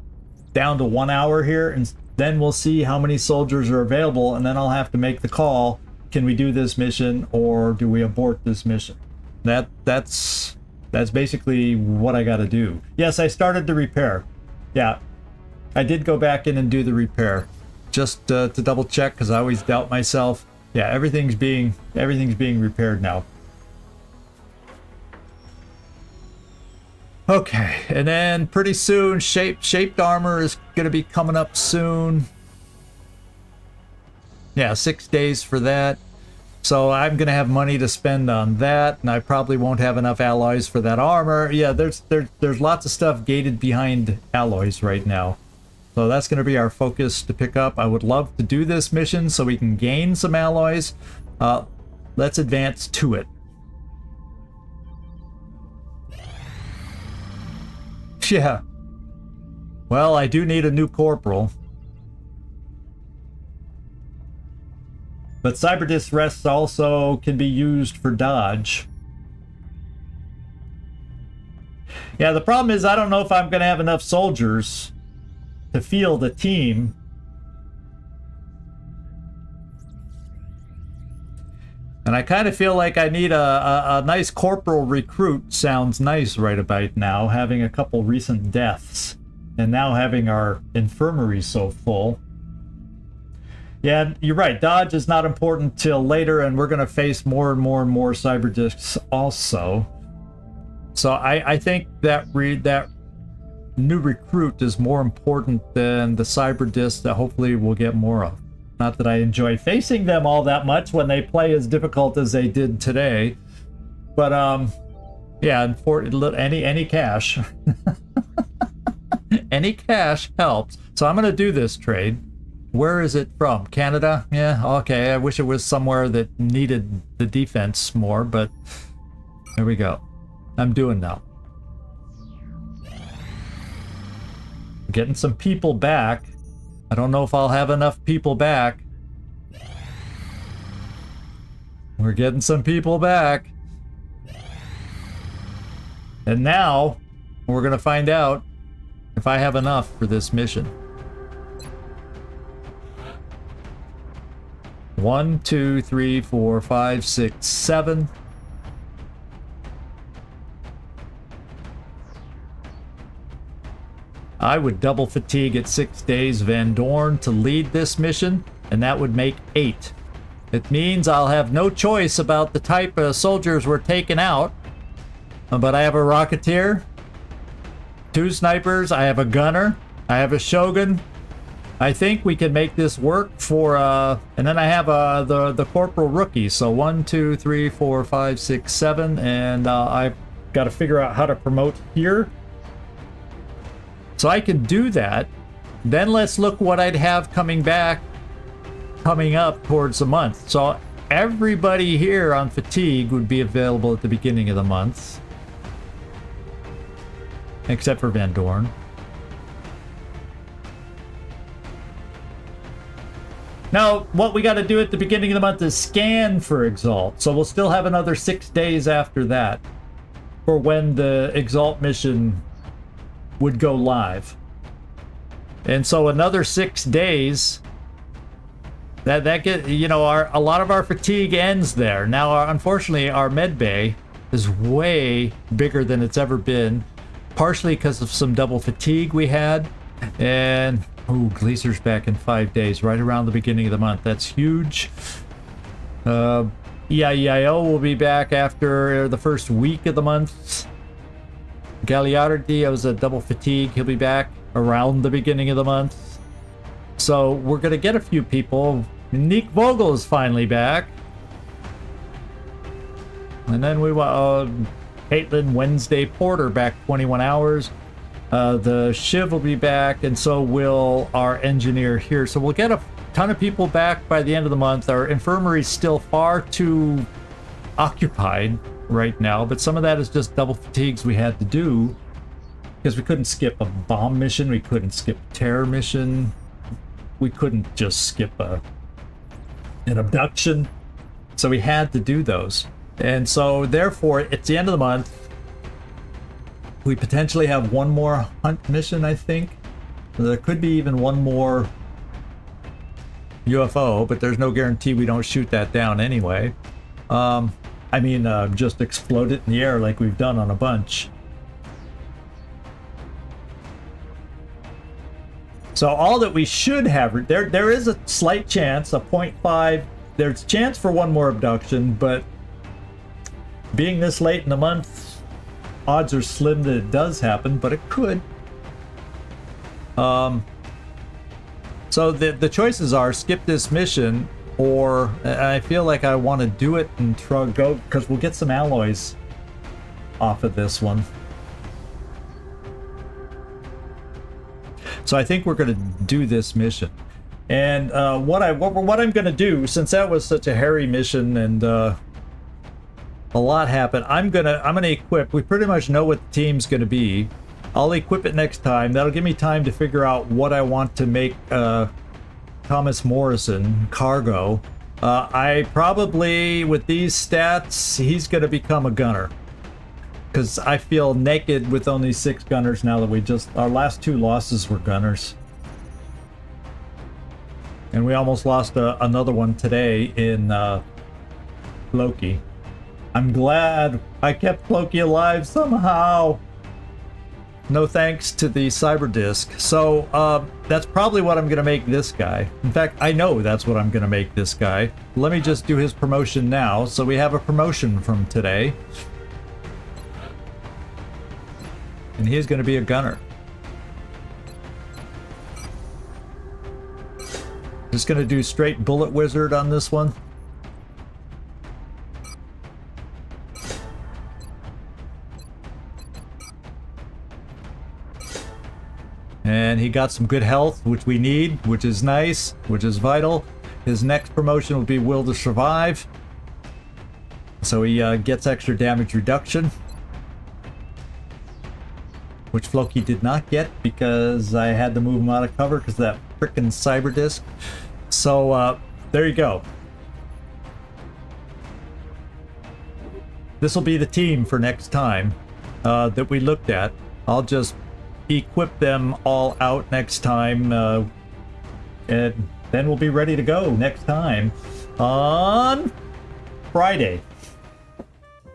down to 1 hour here, and then we'll see how many soldiers are available, and then I'll have to make the call. Can we do this mission, or do we abort this mission? That's basically what I got to do. Yes, I started the repair. Yeah, I did go back in and do the repair. Just to double check, because I always doubt myself. Yeah, everything's being repaired now. Okay, and then pretty soon shaped armor is gonna be coming up soon. Yeah, 6 days for that. So I'm gonna have money to spend on that, and I probably won't have enough alloys for that armor. Yeah, there's lots of stuff gated behind alloys right now. So that's going to be our focus to pick up. I would love to do this mission so we can gain some alloys. Let's advance to it. Yeah. Well, I do need a new corporal. But Cyberdisc rests also can be used for dodge. Yeah, the problem is I don't know if I'm going to have enough soldiers to field a team. And I kind of feel like I need a nice corporal recruit. Sounds nice right about now, having a couple recent deaths and now having our infirmary so full. Yeah, you're right, dodge is not important till later, and we're going to face more and more and more Cyberdiscs also. So I think that new recruit is more important than the Cyberdisc that hopefully we'll get more of. Not that I enjoy facing them all that much when they play as difficult as they did today, but yeah, and for any cash, any cash helps. So I'm gonna do this trade. Where is it from? Canada? Yeah, okay. I wish it was somewhere that needed the defense more, but there we go. I'm doing now. Getting some people back. I don't know if I'll have enough people back. We're getting some people back. And now we're going to find out if I have enough for this mission. 1, 2, 3, 4, 5, 6, 7. I would double fatigue at 6 days Van Dorn to lead this mission, and that would make 8. It means I'll have no choice about the type of soldiers we're taking out. But I have a Rocketeer, 2 snipers, I have a gunner, I have a Shogun. I think we can make this work for, and then I have the Corporal Rookie. So 1, 2, 3, 4, 5, 6, 7, and I've got to figure out how to promote here. So I can do that. Then let's look what I'd have coming back coming up towards the month. So everybody here on fatigue would be available at the beginning of the month. Except for Van Dorn. Now, what we got to do at the beginning of the month is scan for Exalt. So we'll still have another 6 days after that for when the Exalt mission would go live. And so another 6 days, that get, you know, a lot of our fatigue ends there. Now, unfortunately, our med bay is way bigger than it's ever been, partially because of some double fatigue we had. And Gleaser's back in 5 days, right around the beginning of the month. That's huge. EIEIO will be back after the first week of the month. Gagliardi was a double fatigue. He'll be back around the beginning of the month. So we're going to get a few people. Nick Vogel is finally back. And then we want Caitlin Wednesday Porter back 21 hours. The Shiv will be back, and so will our engineer here. So we'll get a ton of people back by the end of the month. Our infirmary is still far too occupied right now, but some of that is just double fatigues we had to do because we couldn't skip a bomb mission, we couldn't skip a terror mission, we couldn't just skip an abduction, so we had to do those. And so therefore, it's the end of the month. We potentially have one more hunt mission, I think. There could be even one more UFO, but there's no guarantee we don't shoot that down anyway. Just explode it in the air like we've done on a bunch. So all that we should have, there is a slight chance, a 0.5, there's a chance for one more abduction, but being this late in the month, odds are slim that it does happen, but it could. So the choices are skip this mission, or I feel like I want to do it and try go, because we'll get some alloys off of this one. So I think we're going to do this mission. And what I'm going to do, since that was such a hairy mission and a lot happened, I'm gonna equip. We pretty much know what the team's going to be. I'll equip it next time. That'll give me time to figure out what I want to make Thomas Morrison cargo. I probably, with these stats, he's going to become a gunner. Because I feel naked with only 6 gunners now that our last 2 losses were gunners. And we almost lost another one today in Loki. I'm glad I kept Loki alive somehow. No thanks to the cyber disc. So that's probably what I'm going to make this guy. In fact, I know that's what I'm going to make this guy. Let me just do his promotion now. So we have a promotion from today. And he's going to be a gunner. Just going to do straight bullet wizard on this one. And he got some good health, which we need, which is nice, which is vital. His next promotion will be Will to Survive. So he gets extra damage reduction. Which Floki did not get because I had to move him out of cover because of that frickin' cyber disc. So there you go. This will be the team for next time that we looked at. I'll just equip them all out next time, and then we'll be ready to go next time on Friday.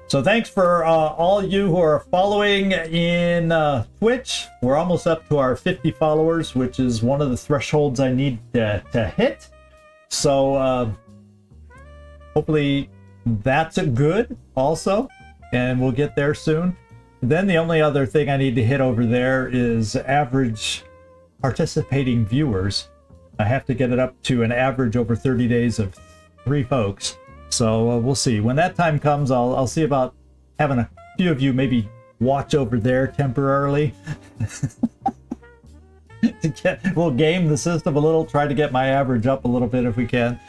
So thanks for all you who are following in Twitch. We're almost up to our 50 followers, which is one of the thresholds I need to hit. So hopefully that's a good also, and we'll get there soon. Then the only other thing I need to hit over there is average participating viewers. I have to get it up to an average over 30 days of 3 folks. So we'll see. When that time comes, I'll see about having a few of you maybe watch over there temporarily. We'll game the system a little, try to get my average up a little bit if we can.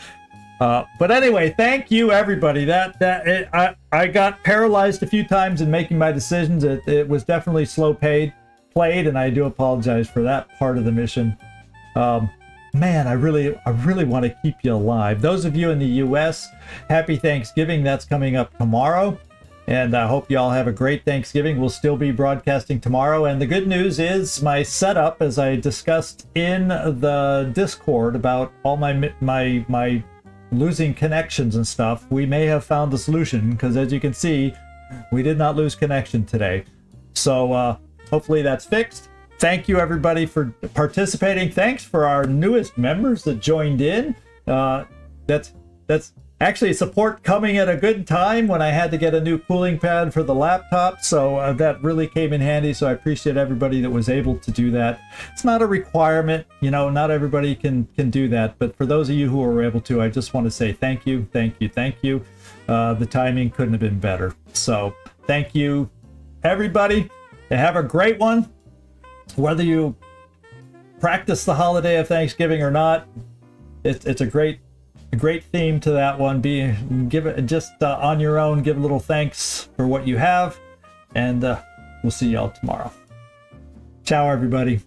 But anyway, thank you everybody. I got paralyzed a few times in making my decisions. It was definitely slow played, and I do apologize for that part of the mission. Man, I really want to keep you alive. Those of you in the US, happy Thanksgiving. That's coming up tomorrow. And I hope you all have a great Thanksgiving. We'll still be broadcasting tomorrow. And the good news is my setup, as I discussed in the Discord about all my losing connections and stuff, we may have found the solution, because as you can see, we did not lose connection today. So hopefully that's fixed. Thank you everybody for participating. Thanks for our newest members that joined in. That's actually support coming at a good time when I had to get a new cooling pad for the laptop. So that really came in handy. So I appreciate everybody that was able to do that. It's not a requirement, you know, not everybody can do that. But for those of you who were able to, I just want to say thank you, thank you, thank you. The timing couldn't have been better. So thank you everybody, and have a great one. Whether you practice the holiday of Thanksgiving or not, it's a great theme to that one. Give it just on your own. Give a little thanks for what you have, and we'll see y'all tomorrow. Ciao, everybody.